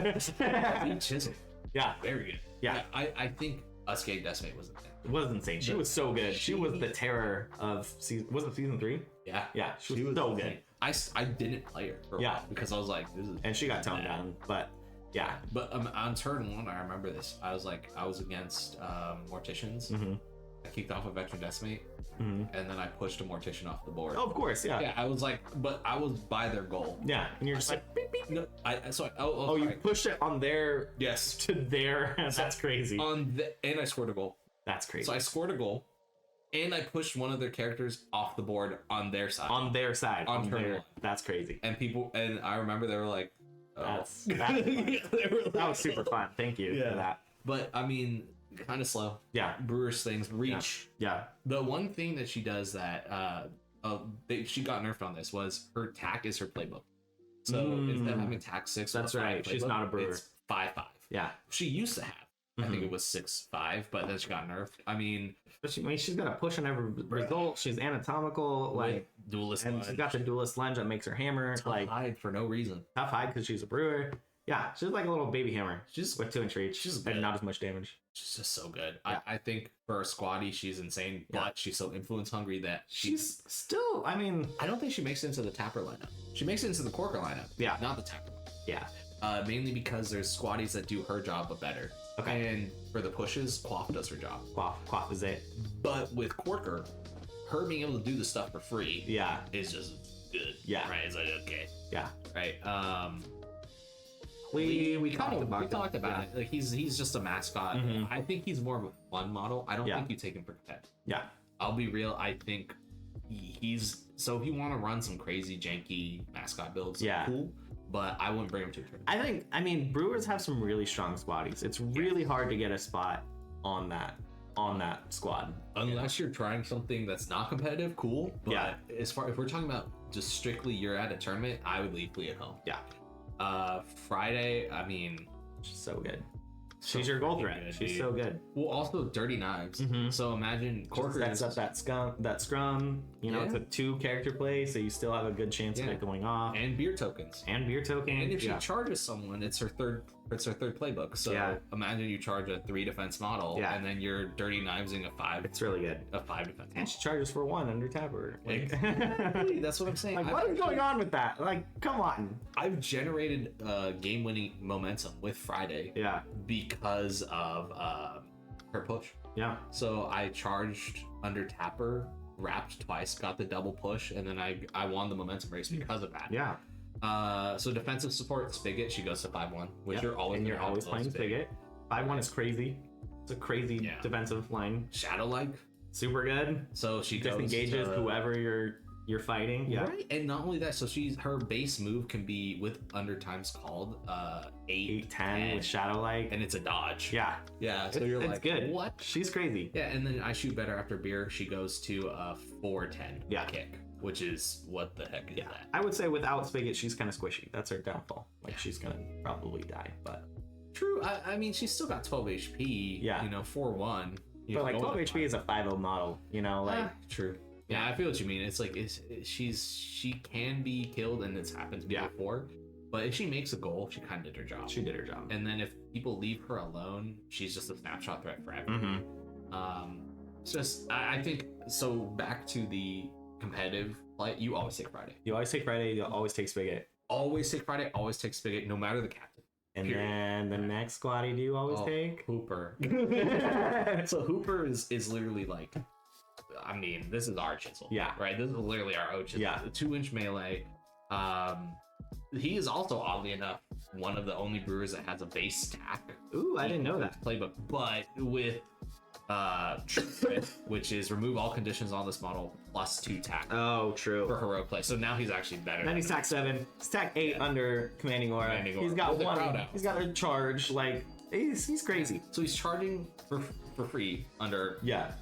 Chisel. Yeah. Very good. Yeah. I think us getting Decimate was insane. It was insane. She was so good. She was the terror of season. Was it season 3? Yeah. Yeah. She was so good. I didn't play her for a while because I was like, this is. And she got toned down, but yeah. But on turn 1, I remember this. I was against Morticians. I kicked off a Veteran Decimate, and then I pushed a Mortician off the board. Oh, of course, yeah. Yeah, I was like, but I was by their goal. Yeah, and you're just like, beep, beep. No, you pushed it on their to their. That's crazy. And I scored a goal. That's crazy. So I scored a goal. And I pushed one of their characters off the board on their side. On turn 1. That's crazy. And I remember they were like, oh. That was super fun. Thank you for that. But I mean, kind of slow. Yeah. Brewers things. Reach. Yeah. The one thing that she does that she got nerfed on this was her attack is her playbook. So instead of having attack 6, that's right. Playbook, she's not a brewer. It's 5/5. Yeah. She used to have. I think it was 6/5, but then she got nerfed. I mean, she's got a push on every result. She's anatomical, like duelist, and she's got the duelist lunge that makes her hammer. Tough hide for no reason. Tough hide because she's a brewer. Yeah, she's like a little baby hammer. She's with 2-inch reach. She's good. And not as much damage. She's just so good. Yeah. I think for a squatty, she's insane, but she's so influence hungry that she's still. I mean, I don't think she makes it into the Tapper lineup. She makes it into the Corker lineup. Yeah, not the Tapper. Yeah. Mainly because there's squatties that do her job but better. Okay. And for the pushes, Quaff does her job. Quaff is it. But with Corker, her being able to do the stuff for free, is just good. Yeah. Right. It's like okay. Yeah. Right. We talked about it. Like he's just a mascot. I think he's more of a fun model. I don't think you take him for competitive. Yeah. I'll be real. I think he's so if you want to run some crazy janky mascot builds, cool. But I wouldn't bring him to a tournament. I mean, Brewers have some really strong squaddies. It's really hard to get a spot on that squad. Unless you're trying something that's not competitive, cool. But as far if we're talking about just strictly you're at a tournament, I would leave Flea at home. Yeah. Friday, I mean, she's so good. She's your goal threat. She's so good. Well, also Dirty Knives. So imagine Corker sets up that scrum. You know, it's a 2 character play, so you still have a good chance of it going off. And beer tokens. And if she charges someone, it's her third playbook. So imagine you charge a 3 defense model, and then you're Dirty Knivesing a 5. It's really good. A 5 defense. And she charges for 1 under Tapper. Like, that's what I'm saying. Like, what is going on with that? Like, come on. I've generated game-winning momentum with Friday. Yeah. Because of her push. Yeah. So I charged under Tapper, wrapped twice, got the double push, and then I won the momentum race because of that. Yeah. So defensive support, Spigot, she goes to 5-1, which you're always playing Spigot. 5-1 is crazy. It's a crazy defensive line. Shadow-like, super good. So she disengages whoever you're fighting. Yeah. Right. And not only that, so her base move can be with under times called 8, 10 with Shadow-like, and it's a dodge. Yeah. Yeah. So you're like, good. What? She's crazy. Yeah. And then I shoot better after beer. She goes to a 4-10 kick, which is what the heck is that? I would say without Spigot, she's kind of squishy. That's her downfall. Like she's gonna probably die, but true. I mean, she's still got 12 HP. Yeah. 4-1. But like 12 HP is a 5-0 model. True. Yeah, I feel what you mean. It's like she can be killed, and it's happened to me before. But if she makes a goal, she kind of did her job. She did her job. And then if people leave her alone, she's just a snapshot threat forever. It's just I think so. Back to the competitive play, you always take Friday. You always take Friday. You always take Spigot. Always take Friday. Always take Spigot, no matter the captain. And then the next squaddy, do you always take Hooper? So Hooper is literally like. I mean, this is our chisel. Yeah. Right? This is literally our chisel. Yeah. The 2-inch melee. He is also, oddly enough, one of the only Brewers that has a base stack. Ooh, I didn't know that. Playbook. But with which is remove all conditions on this model plus 2 tack. Oh, true. For heroic play. So now he's actually better. Then he's tack 7. He's tack 8 under Commanding Aura. He's got one. He's got a charge. Like, he's crazy. So he's charging for free under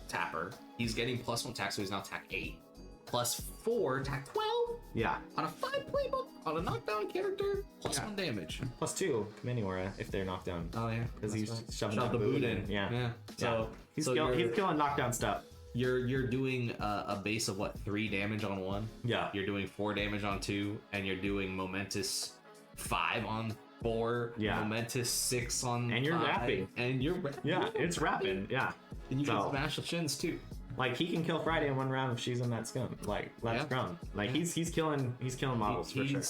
Tapper. He's getting +1 tack, so he's now tack 8. +4 tack 12. Yeah. On a 5 playbook, on a knockdown character, +1 damage. +2 Commanding Aura if they're knocked down. Oh yeah. Because he's shoving the boot in. Yeah. So he's killing knockdown stuff. You're doing a base of 3 damage on 1. Yeah. You're doing 4 damage on 2, and you're doing momentous 5 on 4. Yeah. Momentous 6 on. And you're 5, rapping. And you're it's rapping. Yeah. And you can smash the shins too. Like he can kill Friday in 1 round if she's in that scum. Like that's scrum. Like he's killing models for sure.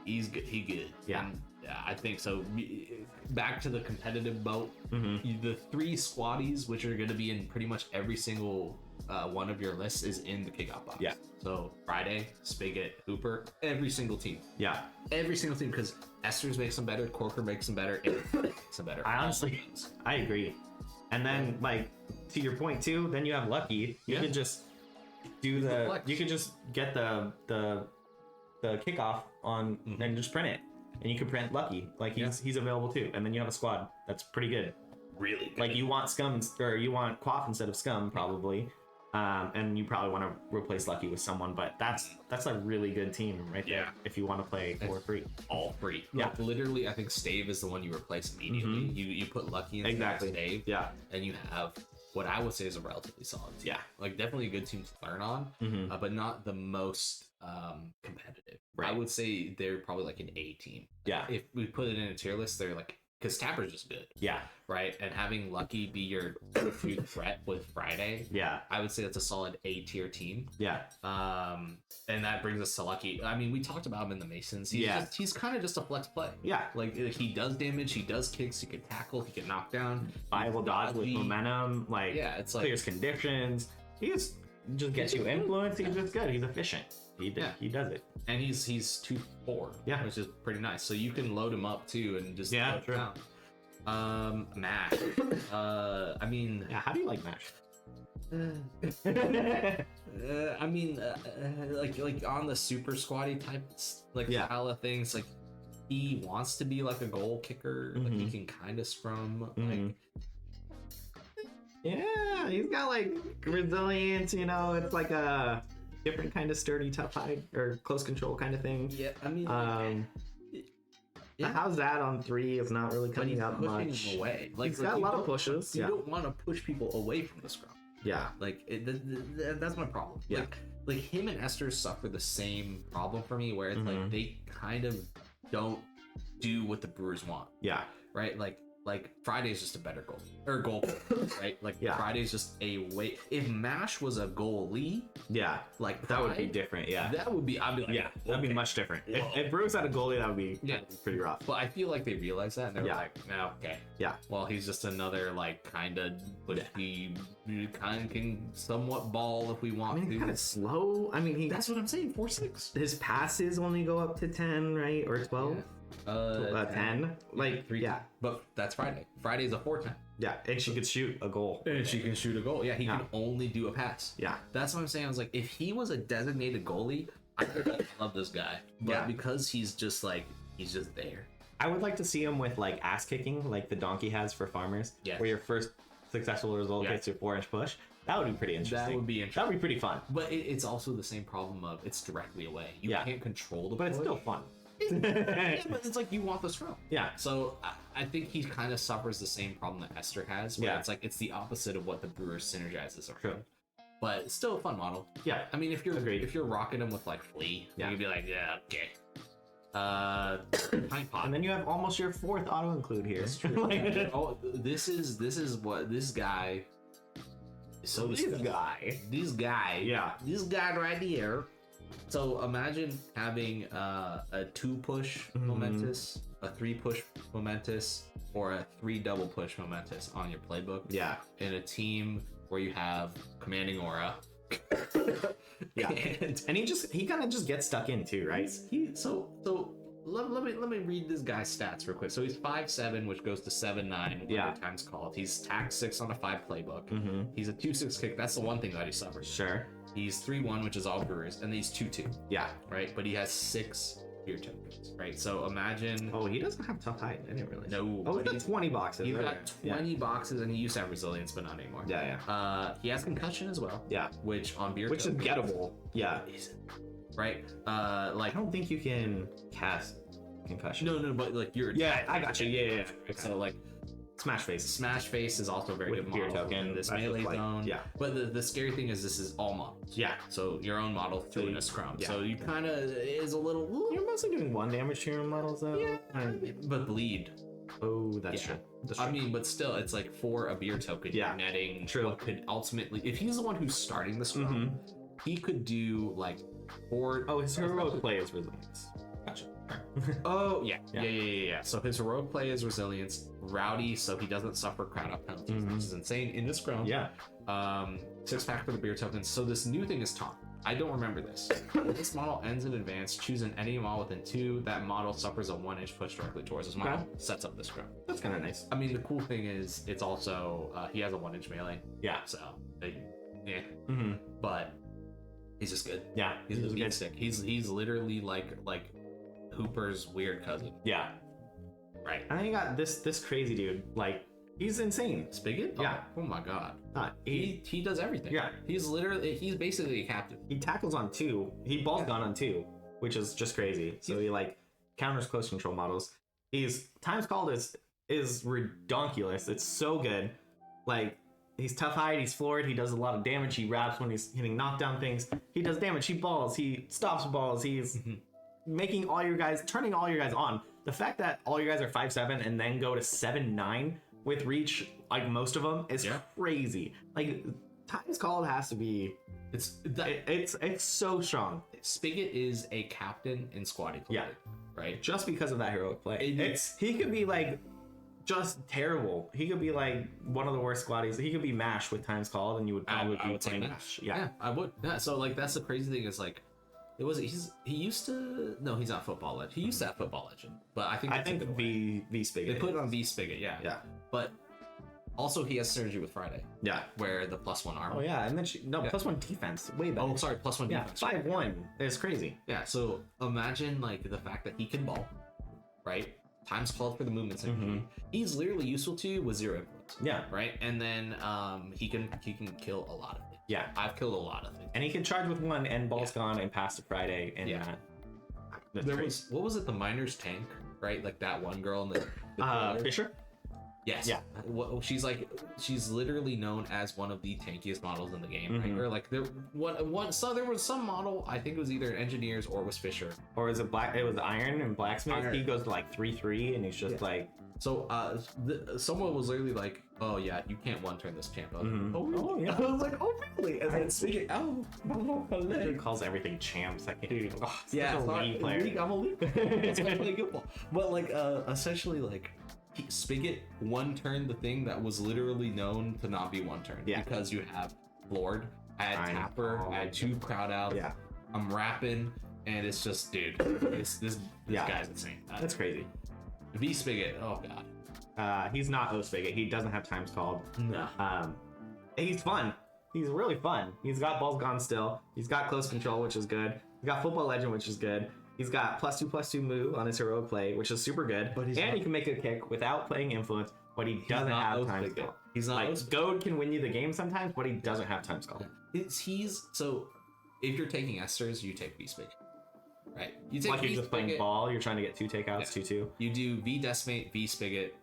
He's good. He good. Yeah. And, I think so. Back to the competitive boat. The 3 squaddies, which are going to be in pretty much every single one of your lists, is in the kickoff box. Yeah. So Friday, Spigot, Hooper, every single team. Yeah. Every single team, because Esther's makes them better, Corker makes them better, and makes them better. I agree. And then, like, to your point too, then you have Lucky. You could just do you could just get the kickoff on and just print it, and you can print Lucky. Like he's available too. And then you have a squad that's pretty good. Really good. Like you want Scum or you want Quaff instead of Scum probably, and you probably want to replace Lucky with someone. But that's a really good team right there. If you want to play for free, all free. Yeah. Like, literally, I think Stave is the one you replace immediately. You put Lucky in Stave. Yeah. And you have what I would say is a relatively solid team. Yeah. Like definitely a good team to learn on, but not the most competitive. Right. I would say they're probably like an A team. Yeah. If we put it in a tier list, they're like, because Tapper's just good. Yeah. Right. And having Lucky be your food threat with Friday. Yeah. I would say that's a solid A tier team. Yeah. And that brings us to Lucky. I mean, we talked about him in the Masons. He's kind of just a flex play. Yeah. Like he does damage, he does kicks, he can tackle, he can knock down. Viable dodge with momentum. Like it's like clears conditions. just gets you influence. He's just good. He's efficient. He does it. And he's 2-4. Yeah. Which is pretty nice. So you can load him up too and just True. Mash. I mean, How do you like Mash? I mean, like on the super squatty type style of things, like he wants to be like a goal kicker. Like he can kind of scrum. Like, yeah, he's got like resilience. You know, it's like a different kind of sturdy, tough hide or close control kind of thing. Yeah, I mean, how's that on 3? It's not really coming up much. Him away. Like he's got a lot of pushes. You don't want to push people away from the scrum. Yeah, like that's my problem. Yeah, like him and Esther suffer the same problem for me, where it's like they kind of don't do what the Brewers want. Yeah, right. Like Friday's just a better goal, right? Like Friday's just a way. If Mash was a goalie, like that would be different. Yeah, that would be. I'd be like, that'd be much different. If Brewers had a goalie, that would be pretty rough. But I feel like they realize that and they're like, no, okay, well, he's just another like kind of, but he kind of can somewhat ball if we want. I mean, kind of slow. I mean, that's what I'm saying. 4.6. His passes only go up to 10, right, or 12. 10, like 3, but that's Friday. Friday's a 4-10. Yeah, and she could shoot a goal. And she can shoot a goal. Yeah, he can only do a pass. Yeah, that's what I'm saying. I was like, if he was a designated goallie, I would love this guy. But because he's just like, he's just there. I would like to see him with like ass kicking, like the donkey has for farmers. Yes. Where your first successful result gets your 4-inch push. That would be pretty interesting. That would be interesting. That would be pretty fun. But it's also the same problem of it's directly away. You can't control the but push. It's still fun. Yeah, but it's like you want the scrum. Yeah. So I think he kind of suffers the same problem that Esther has, where it's like it's the opposite of what the Brewers synergizes around. True. But it's still a fun model. Yeah. I mean, if you're rocking him with like Flea, you can be like, okay. Pint pot. And then you have almost your 4th auto include here. That's true. This is what this guy. So this guy. This guy right here. So imagine having a 2-push momentous, a 3-push momentous, or a 3 double push momentous on your playbook. Yeah. In a team where you have commanding aura. And he kind of just gets stuck in too, right? So let me read this guy's stats real quick. So he's 5'7", which goes to 7'9" times called. He's tax 6 on a 5 playbook. He's a 2-6 kick. That's the one thing that he suffers. Sure. He's 3-1, which is all Brewers, and he's 2-2. Yeah. Right? But he has 6 beer tokens, right? So imagine... Oh, he doesn't have tough height. I didn't realize. No. Oh, he's got 20 boxes. He's got 20 boxes, and he used to have resilience, but not anymore. Yeah. He has concussion as well. Yeah. Which on beer tokens... Which is gettable. Yeah. Right? I don't think you can cast concussion. No, but like you're... Yeah, I got you. Yeah. Okay. So like... Smash Face is also a very good beer model token. This melee zone. Yeah. But the scary thing is this is all models. Yeah. So your own model through in a scrum. Yeah. So you kind of is a little... You're mostly doing 1 damage to your own models though. Yeah. But bleed. Oh, that's true. I mean, but still, it's like for a beer token, you're netting what could ultimately... If he's the one who's starting the scrum, he could do like 4... Oh, his heroic play is resilience. Gotcha. Oh, yeah. So his heroic play is resilience, rowdy, so he doesn't suffer crowd out penalties, which is insane in this scrum. Yeah. 6-pack for the beer tokens. So this new thing is taunt. I don't remember this. When this model ends in advance, choose an enemy model within 2. That model suffers a 1-inch push directly towards this model. Sets up the scrum. That's kind of nice. I mean, the cool thing is it's also he has a 1-inch melee. Yeah. So but he's just good. Yeah. He's a beat stick. He's literally like Hooper's weird cousin. Yeah. Right. And then you got this crazy dude. Like, he's insane. Spigot? Yeah. Oh my god. He does everything. Yeah. He's basically a captain. He tackles on 2. He balls gun on 2, which is just crazy. So he like counters close control models. He's times called is redonkulous. It's so good. Like, he's tough hide, he's floored, he does a lot of damage, he wraps when he's hitting knockdown things. He does damage, he balls, he stops balls, he's turning all your guys on. The fact that all your guys are 5'7" and then go to 7'9" with reach, like most of them, is crazy. Like, times called has to be... It's so strong. Spigot is a captain in squatty play. Yeah. Right? Just because of that heroic play. He could be like just terrible. He could be like one of the worst squaddies. He could be MASH with times called, and you would probably I be would say playing MASH. Yeah. I would. Yeah, so like that's the crazy thing is like, he used to he's not Football Legend. He used to have Football Legend, but I think V Spigot. They put it on V Spigot, yeah. Yeah. But also he has synergy with Friday. Yeah. Where the +1 armor. Oh yeah, and then +1 defense. Way better. Oh sorry, +1 defense. 5-1. It's crazy. Yeah. So imagine like the fact that he can ball, right? Times called for the movement synergy. He's literally useful to you with 0 influence. Yeah. Right. And then he can kill a lot of things. Yeah. I've killed a lot of things. And he can charge with 1 and ball's gone and pass to Friday and what was it, the Miners tank, right? Like that one girl in the Fisher? Yes. Yeah. She's literally known as one of the tankiest models in the game, right? Or like there was some model, I think it was either Engineers or it was Fisher. Or is it It was Iron and Blacksmith. Iron. He goes to like 3-3 and he's just like. So someone was literally like, "Oh yeah, you can't one turn this champ." Oh, really? Oh yeah. I was like, "Oh really?" And then speaking, He calls everything champs. I can't even. Oh, yeah, I'm a league player. I'm a league. That's why I play good ball. But like, essentially, like, Spigot one turn the thing that was literally known to not be one turn. Yeah. Because you have Lord, I had Tapper, I had 2 crowd outs. Yeah. I'm rapping, and it's just, dude, this guy's insane. That's crazy. V Spigot, oh god. He's not O Spigot. He doesn't have times called. No. He's fun. He's really fun. He's got balls gone still. He's got close control, which is good. He's got Football Legend, which is good. He's got +2/+2 move on his heroic play, which is super good. But he can make a kick without playing influence, but he doesn't have times called. He's not like Goad can win you the game sometimes, but he doesn't have times called. So if you're taking Esters, you take V Spigot. Right. You take like you're just playing ball, you're trying to get 2 takeouts, 2-2. You do V Decimate, V Spigot,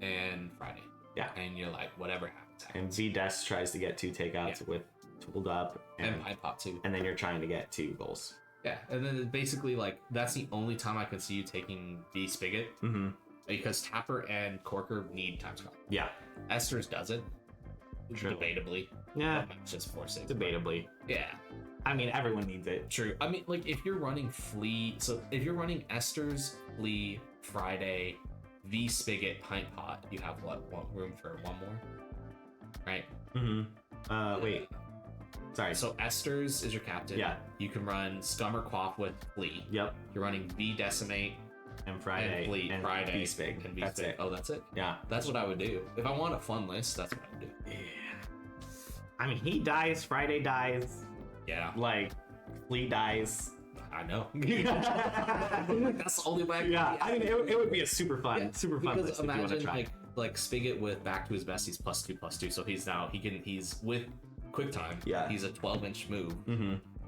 and Friday. Yeah. And you're like, whatever happens. And V Des tries to get 2 takeouts with Tooled Up. And Pine Pot too. And then you're trying to get 2 goals. Yeah. And then basically, like, that's the only time I can see you taking V Spigot. Because Tapper and Corker need times call. Yeah. Esters doesn't. Debatably. Yeah. It's just forcing. Debatably. Yeah. I mean, everyone needs it. True. I mean, like, if you're running Flea, so if you're running Esters, Flea, Friday, V Spigot, Pint Pot, you have what? Room for 1 more? Right? Wait. Sorry. So Esters is your captain. Yeah. You can run Scum or Quaff with Flea. Yep. You're running V Decimate. And Friday. And Flea. And Friday. V Spig. And V That's Spig. it. Oh, that's it? Yeah. That's what I would do. If I want a fun list, that's what I would do. Yeah. I mean, he dies, Friday dies. Yeah. Like, Flea dies. I know. That's the only way. I mean, it would be a super fun list if you want to try. Like Spigot with Back to His Best, he's +2/+2, so he's with Quick Time. Yeah. He's a 12-inch move.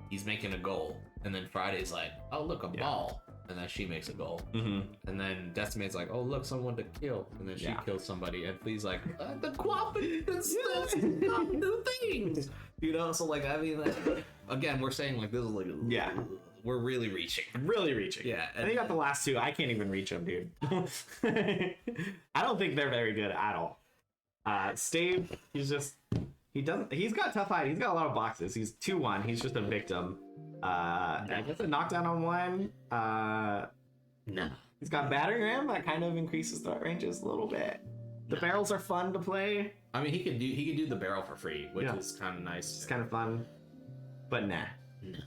He's making a goal, and then Friday's like, oh look, a ball, and then she makes a goal, and then Decimate's like, oh look, someone to kill, and then she kills somebody, and Flea's like, the Quaff that's not new things, you know. So like, I mean, like, again, we're saying like this is like, we're really reaching. Yeah. And they got the last 2. I can't even reach them, dude. I don't think they're very good at all. Stave, he's got tough hide. He's got a lot of boxes. He's 2-1. He's just a victim. I guess a knockdown on 1. No. He's got battering ram that kind of increases threat ranges a little bit. The barrels are fun to play. I mean, he can do the barrel for free, which is kind of nice. It's kind of fun, but nah. No.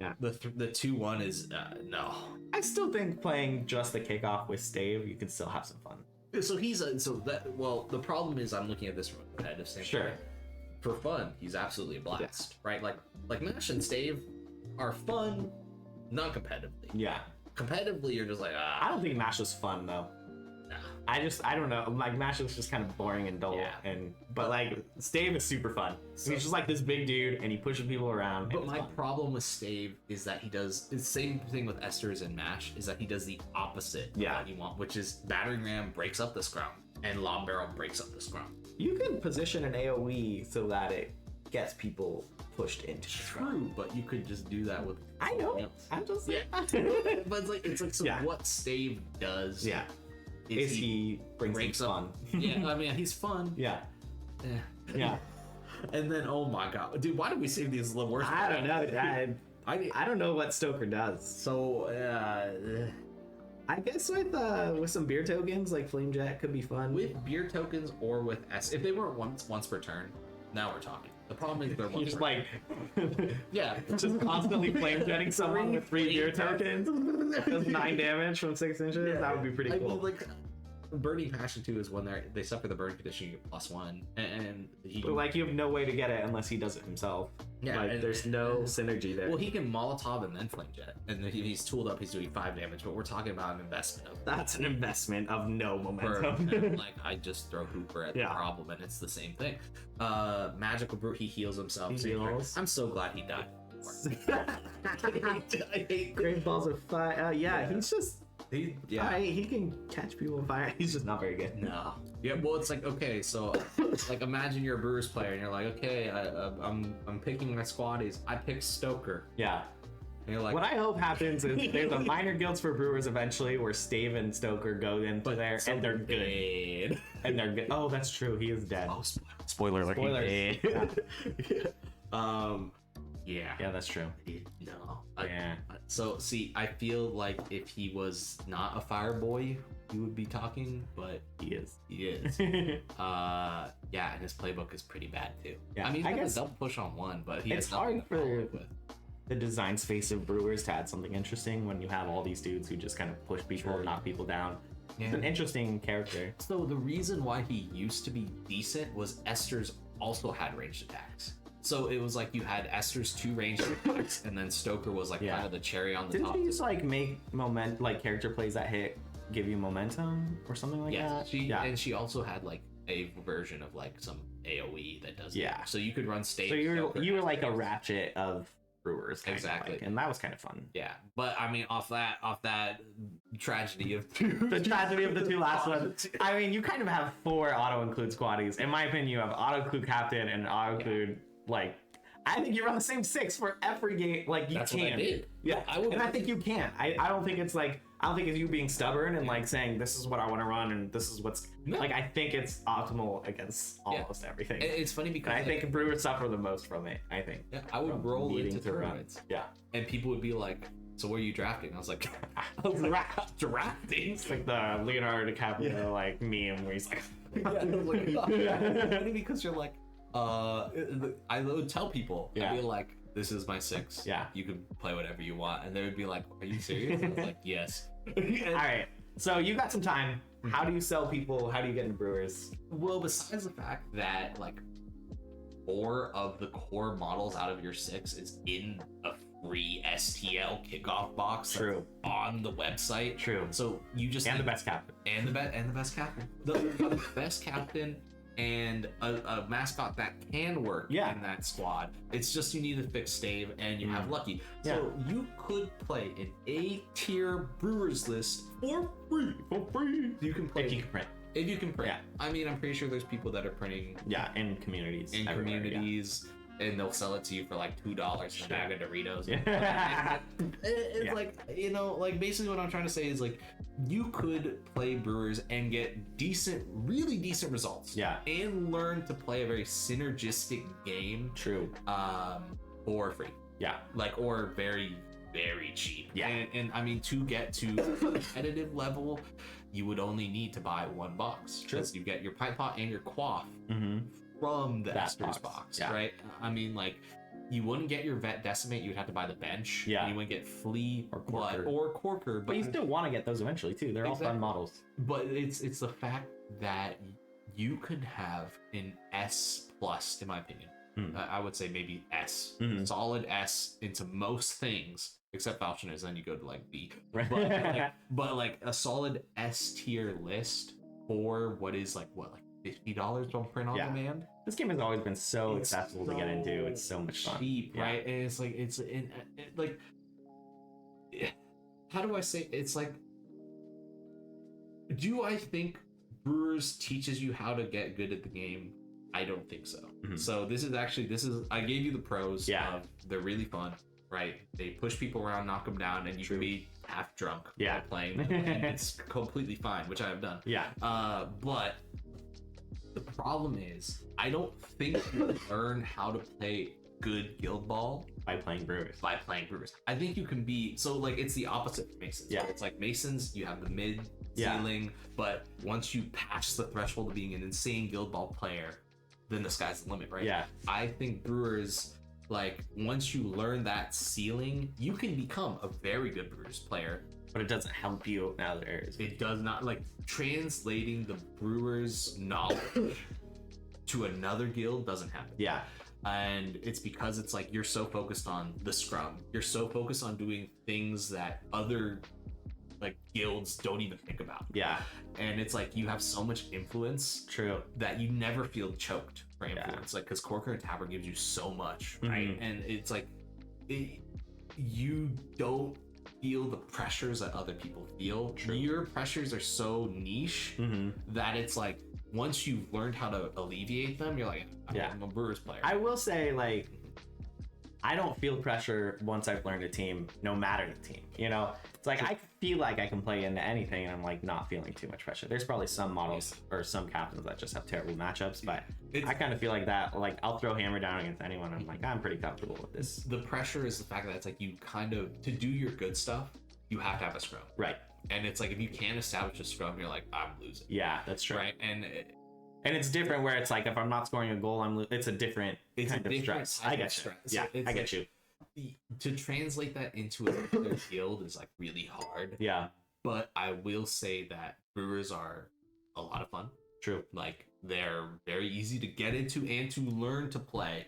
Yeah. The 2-1 is no. I still think playing just the kickoff with Stave, you can still have some fun. So the problem is I'm looking at this from a competitive standpoint. Sure. For fun, he's absolutely a blast, right? Like Mash and Stave are fun, not competitively. Yeah. Competitively, you're just like, I don't think Mash is fun though. Nah. I don't know. Like Mash is just kind of boring and dull. Yeah. But like Stave is super fun. So, he's just like this big dude and he pushes people around. But my problem with Stave is that he does the same thing with Esters and Mash, is that he does the opposite of what you want, which is battering ram breaks up the scrum and lob barrel breaks up the scrum. You can position an AoE so that it gets people pushed into the scrum. True, but you could just do that with. I know. I'm just but it's like so what Stave does. Yeah. Is he breaks up fun. Yeah, I mean he's fun. Yeah. Yeah. And then oh my god, dude, why did we save these the worst? I don't know. I don't know what Stoker does. So I guess with some beer tokens, like Flame Jet could be fun. With beer tokens or with if they weren't once per turn, now we're talking. The problem is they're once You're just per like, yeah, just constantly flame jetting someone with 3 beer tokens. Does 9 damage from 6 inches. Yeah. That would be pretty cool. mean, like, Burning Passion 2 is when they suffer the burn condition, you get +1, and he But like you have no way to get it unless he does it himself. Yeah, like and- there's no synergy there. well, he can Molotov and then Flame Jet, and if he's tooled up, he's doing 5 damage. But we're talking about an investment of That's an investment of no per, momentum. and, like I just throw Hooper at the Yeah. problem, and it's the same thing. Magical Brew, he heals himself. He so heals. I'm so glad he died. I hate Great Balls of Fire. Yeah, he's just He, he can catch people on fire. He's just not very good. No. Yeah, well, it's like, okay, so like imagine you're a Brewers player and you're like, okay, I'm picking my squaddies. I pick Stoker. Yeah. And you're like, What I hope happens is there's a minor guilds for Brewers eventually where Stave and Stoker go into there and they're good. And they're good. Oh, that's true. He is dead. Oh, spoiler alert. Spoilers. Yeah. Yeah, that's true. No. Yeah. So see, I feel like if he was not a fire boy, we would be talking, but He is. he is. Yeah, and his playbook is pretty bad too. Yeah, I mean, I I guess guess double push on one, but he it's has nothing hard to follow for- it with. The design space of Brewers to add something interesting when you have all these dudes who just kind of push people and knock people down. It's an interesting character. So the reason why he used to be decent was Esther's also had ranged attacks. So it was like you had Esther's 2 ranged attacks, and then Stoker was like kind of the cherry on the Didn't top. she just like make character plays that hit give you momentum or something like Yeah, that? and she also had like a version of like some AOE that does Yeah. So you could run stage. So you Stoker were like a and- Ratchet of Brewers, kind of Exactly. like, and that was kind of fun. Yeah, but I mean, off that tragedy of The tragedy of the 2 last ones. I mean, you kind of have 4 auto-include squaddies. In my opinion, you have auto-include captain and auto-include, like, I think you run the same 6 for every game. Like, you That's can. what I did. Yeah, I would. and I think you can. I don't think it's like, I don't think it's you being stubborn and like saying, this is what I want to run and this is what's, No. like, I think it's optimal against almost everything. It's funny because And I think Brewers suffer the most from it, I think. yeah, I would From roll needing into to run. tournaments, Yeah. and people would be like, "So where are you drafting?" I was like, "Drafting." It's like the Leonardo DiCaprio like meme where he's like, Yeah, I was like, it's funny because you're like, I would tell people, Yeah. I'd be like, "This is my 6. Yeah. you can play whatever you want," and they would be like, "Are you serious?" I was like, "Yes." all right, so you got some time. How do you sell people? How do you get into Brewers? Well, besides the fact that like 4 of the core models out of your 6 is in a free STL kickoff box that's True. on the website. True. So you just And the need- best captain. and the best captain, the best captain, and a mascot that can work Yeah. in that squad. It's just you need to fix Stave and you have Lucky. So you could play an A-tier Brewers list for free. You can play If you can print. if you can print. Yeah. I mean, I'm pretty sure there's people that are printing Yeah, in communities. in everywhere, communities. And they'll sell it to you for like $2 in a bag of Doritos. Yeah. It's Yeah. like, you know, like basically what I'm trying to say is like you could play Brewers and get really decent results. Yeah. And learn to play a very synergistic game True. for free. Yeah. Like, or very, very cheap. Yeah. And I mean, to get to competitive level, you would only need to buy 1 box. True. Because you get your pipe pot and your quaff Mm-hmm. from the That Esther's box, box, yeah. right? I mean, like, you wouldn't get your vet decimate, you'd have to buy the bench. Yeah. You wouldn't get flea Or Corker. or corker, But you still want to get those eventually too. They're all Exactly. fun models. but it's the fact that you could have an S plus, in my opinion. I would say maybe S, Mhm. solid S into most things except Falconers. Then you go to like B, Right. but like a solid S tier list for what is like $50 on print on Yeah. demand. This game has always been so It's accessible to get into. It's so much fun. cheap, Yeah. right? And it's like like how do I say it's like, do I think Brewers teaches you how to get good at the game? I don't think so. Mhm. So this is I gave you the pros. Yeah. Of they're really fun, right? They push people around, knock them down, and you can be half drunk Yeah. while playing them, and it's completely fine, which I have done. Yeah. But the problem is, I don't think you learn how to play good guild ball by playing Brewers. I think you can be so like it's the opposite for Masons. Yeah, right? It's like Masons, you have the mid ceiling, but once you pass the threshold of being an insane guild ball player, then the sky's the limit, right? Yeah. I think Brewers, like once you learn that ceiling, you can become a very good Brewers player. But it doesn't help you in other areas. It does not, like translating the Brewers knowledge to another guild doesn't happen. Yeah. And it's because it's like you're so focused on the scrum, you're so focused on doing things that other like guilds don't even think about. Yeah. And it's like you have so much influence. True. That you never feel choked for influence. Like because Corker and Tapper gives you so much, right? And it's like you don't feel the pressures that other people feel. True. Your pressures are so niche that it's like once you've learned how to alleviate them, you're like, I'm a Brewers player. I will say, like, I don't feel pressure once I've learned a team, no matter the team. You know, it's like I feel like I can play into anything, and I'm like not feeling too much pressure. There's probably some models or some captains that just have terrible matchups, but I kind of feel like that. Like I'll throw hammer down against anyone. I'm like I'm pretty comfortable with this. The pressure is the fact that it's like you kind of to do your good stuff, you have to have a scrum, right? And it's like if you can't establish a scrum, you're like I'm losing. Yeah, that's true. Right, and it's different where it's like if I'm not scoring a goal, I'm it's a different kind of stress. I get you. Yeah, I get you. To translate that into another guild is like really hard. Yeah. But I will say that Brewers are a lot of fun. True. Like they're very easy to get into and to learn to play.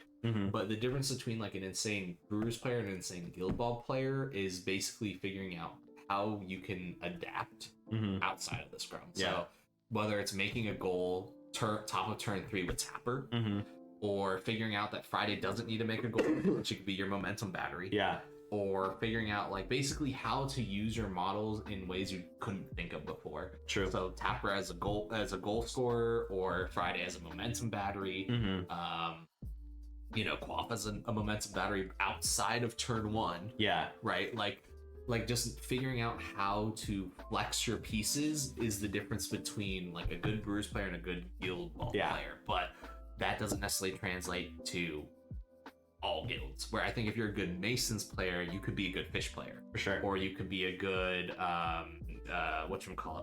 But the difference between like an insane Brewers player and an insane guild ball player is basically figuring out how you can adapt outside of the scrum. Yeah. So whether it's making a goal top of turn 3 with Tapper, or figuring out that Friday doesn't need to make a goal, which could be your momentum battery. Yeah. Or figuring out like basically how to use your models in ways you couldn't think of before. True. So Tapper as a goal scorer, or Friday as a momentum battery. You know, Quaff as a momentum battery outside of turn 1. Yeah. Right. Like just figuring out how to flex your pieces is the difference between like a good Brewers player and a good guild ball player. But that doesn't necessarily translate to all guilds, where I think if you're a good Masons player, you could be a good Fish player. For sure. Or you could be a good,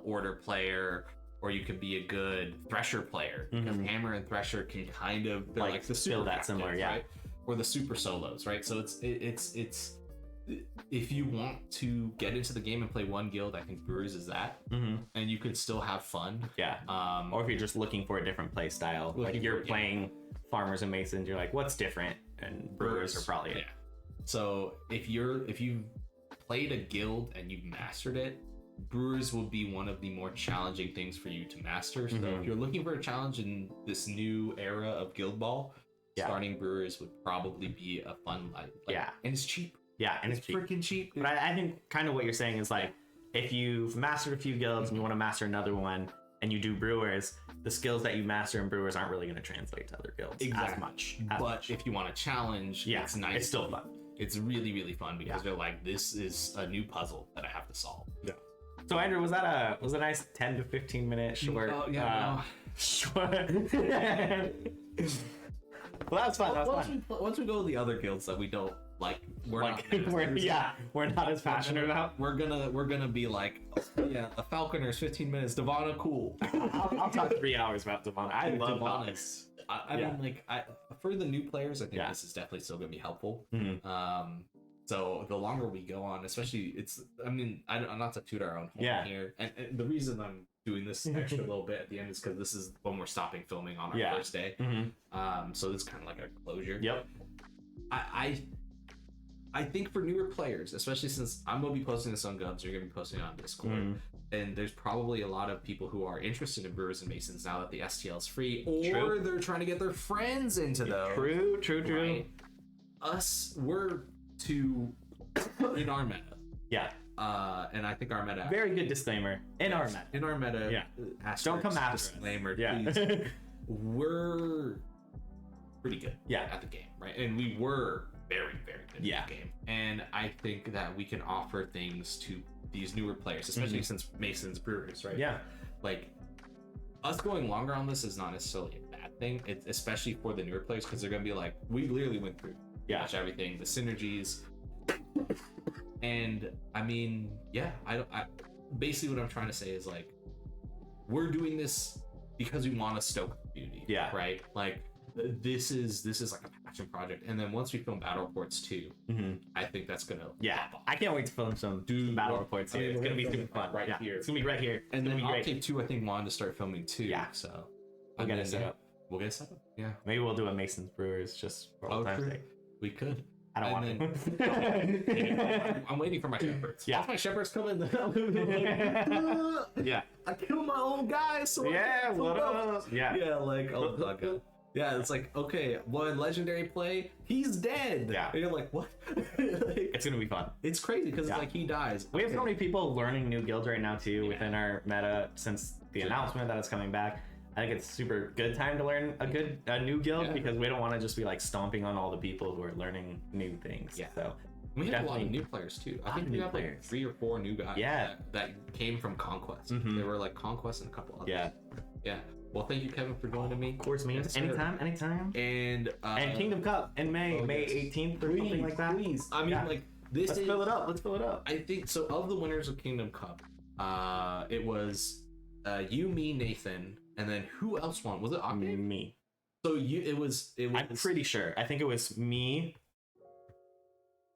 Order player, or you could be a good Thresher player. Because Hammer and Thresher can kind of, they're like the super that similar, yeah. right? Or the super solos, right? So it's if you want to get into the game and play one guild, I think Brewers is that, and you can still have fun. Yeah. Or if you're just looking for a different play style, like if you're playing Farmers and Masons, you're like, what's different? And Brewers are probably it. So if you've played a guild and you've mastered it, Brewers will be one of the more challenging things for you to master. So if you're looking for a challenge in this new era of Guild Ball, starting Brewers would probably be a fun and it's cheap. Yeah, and it's freaking cheap. But I think kind of what you're saying is like, if you've mastered a few guilds and you want to master another one, and you do Brewers, the skills that you master in Brewers aren't really going to translate to other guilds as much. But if you want a challenge, it's nice. It's still fun. It's really, really fun because they're like, this is a new puzzle that I have to solve. Yeah. So Andrew, was that a nice 10 to 15 minute short? Oh yeah. Short. Well, that's fun. Once we go to the other guilds that we don't like, we're not as passionate about. We're gonna be like, the Falconers 15 minutes, Devana, cool. I'll talk 3 hours about Devana. I love Devana. I mean, like, for the new players, I think this is definitely still gonna be helpful. So the longer we go on, especially I'm not to toot our own horn here, and the reason I'm doing this extra little bit at the end is because this is when we're stopping filming on our first day. So it's kind of like a closure. Yep. I think for newer players, especially since I'm gonna be posting this on Gubs, you're gonna be posting it on Discord, and there's probably a lot of people who are interested in Brewers and Masons now that the STL is free, or they're trying to get their friends into those. True. Right? We're two in our meta. Yeah. And I think our meta. Very good disclaimer. In our meta. Yeah. Don't come after disclaimer. Us. Yeah. Please. We're pretty good. At the game, right? And we were very, very good at the game. And I think that we can offer things to these newer players, especially since Mason's Brewers, right? Yeah. Like us going longer on this is not necessarily a bad thing. It's especially for the newer players because they're gonna be like, we literally went through watch everything, the synergies. And I mean, yeah, I basically what I'm trying to say is like, we're doing this because we want to stoke the community. Yeah. Right. Like this is like a passion project. And then once we film battle reports too, I think that's gonna. Yeah. I can't wait to film some battle reports here. It's gonna be super fun. Right here. It's gonna be right here. And then Octave 2, I think wanted to start filming too. Yeah. So we'll get it set up. We'll get it set up. Yeah. Maybe we'll do a Mason's Brewers just for all time's sake. We could. I don't want to. I'm waiting for my shepherds. Yeah. Once my shepherds come in, yeah. I killed my own guys. So yeah. What up? Yeah. Yeah. Like, oh my god. Yeah. It's like, okay, one legendary play, he's dead. Yeah. And you're like, what? It's gonna be fun. It's crazy because it's like he dies. We have so many people learning new guilds right now too within our meta since the announcement that it's coming back. I think it's super good time to learn a new guild because we don't want to just be like stomping on all the people who are learning new things. Yeah. So we have a lot of new players too. I think we have like 3 or 4 new guys. Yeah. That came from Conquest. They were like Conquest and a couple others. Yeah. Yeah. Well, thank you, Kevin, for joining me. Of course, man. Anytime. And Kingdom Cup in May, May 18th or something like that. Please. I mean, like this. Let's fill it up. I think so. Of the winners of Kingdom Cup, it was you, me, Nathan. And then who else won? Was it Octave? Me. So it was. I'm pretty sure. I think it was me.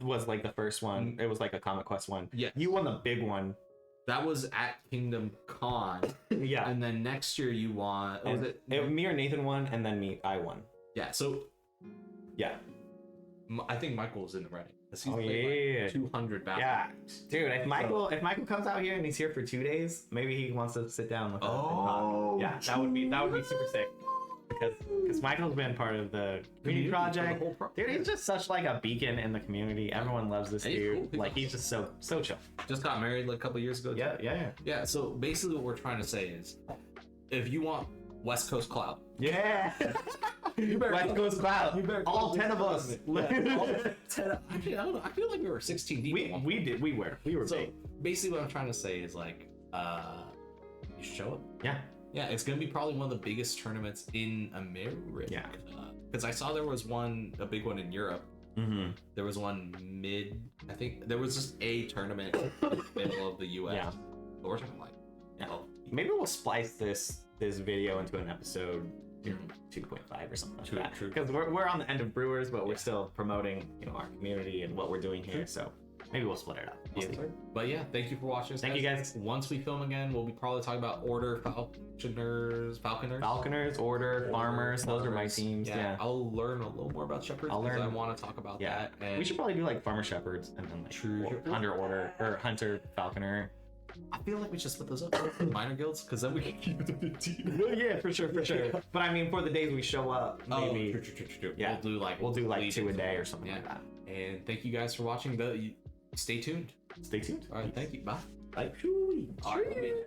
Was like the first one. It was like a Comic Quest one. Yeah. You won the big one. That was at Kingdom Con. Yeah. And then next year you won. Was it me or Nathan won, and then I won. Yeah. So. Yeah. I think Michael was in the running. Oh yeah. Like 200 battles. Yeah, dude. If Michael comes out here and he's here for 2 days, maybe he wants to sit down with us. Oh. Yeah, that would be super sick. Because Michael's been part of the community project. Dude, he's just such like a beacon in the community. Everyone loves this dude. Cool. Like he's just so chill. Just got married like a couple years ago. Yeah. So basically, what we're trying to say is, if you want West Coast clout. Yeah. West Coast clout. All 10 of us. Yeah, all 10. Actually, I don't know. I feel like we were 16 deep. We were so big. Basically, what I'm trying to say is like, you show up. Yeah. Yeah, it's gonna be probably one of the biggest tournaments in America. Yeah. Because I saw there was a big one in Europe. There was one I think there was just a tournament in the middle of the US. Yeah. But we're talking like, maybe we'll splice this video into an episode 2.5 or something like that. True. Because we're on the end of Brewers, but we're still promoting our community and what we're doing here. So maybe we'll split it up. We'll see. But yeah, thank you for watching. Thank you guys. Once we film again, we'll be probably talking about Order, Falconers, Order, Farmers. Those are my teams. Yeah. I'll learn a little more about Shepherds. I want to talk about that. And we should probably do like Farmer Shepherds and then like Hunter Order or Hunter Falconer. I feel like we should split those up for minor guilds because then we can keep the 15. Yeah, for sure. But I mean, for the days we show up, maybe. True. Yeah, we'll do like 2 a day or something like that. And thank you guys for watching. Stay tuned. Stay tuned. All right, thank you. Bye. Bye. All right.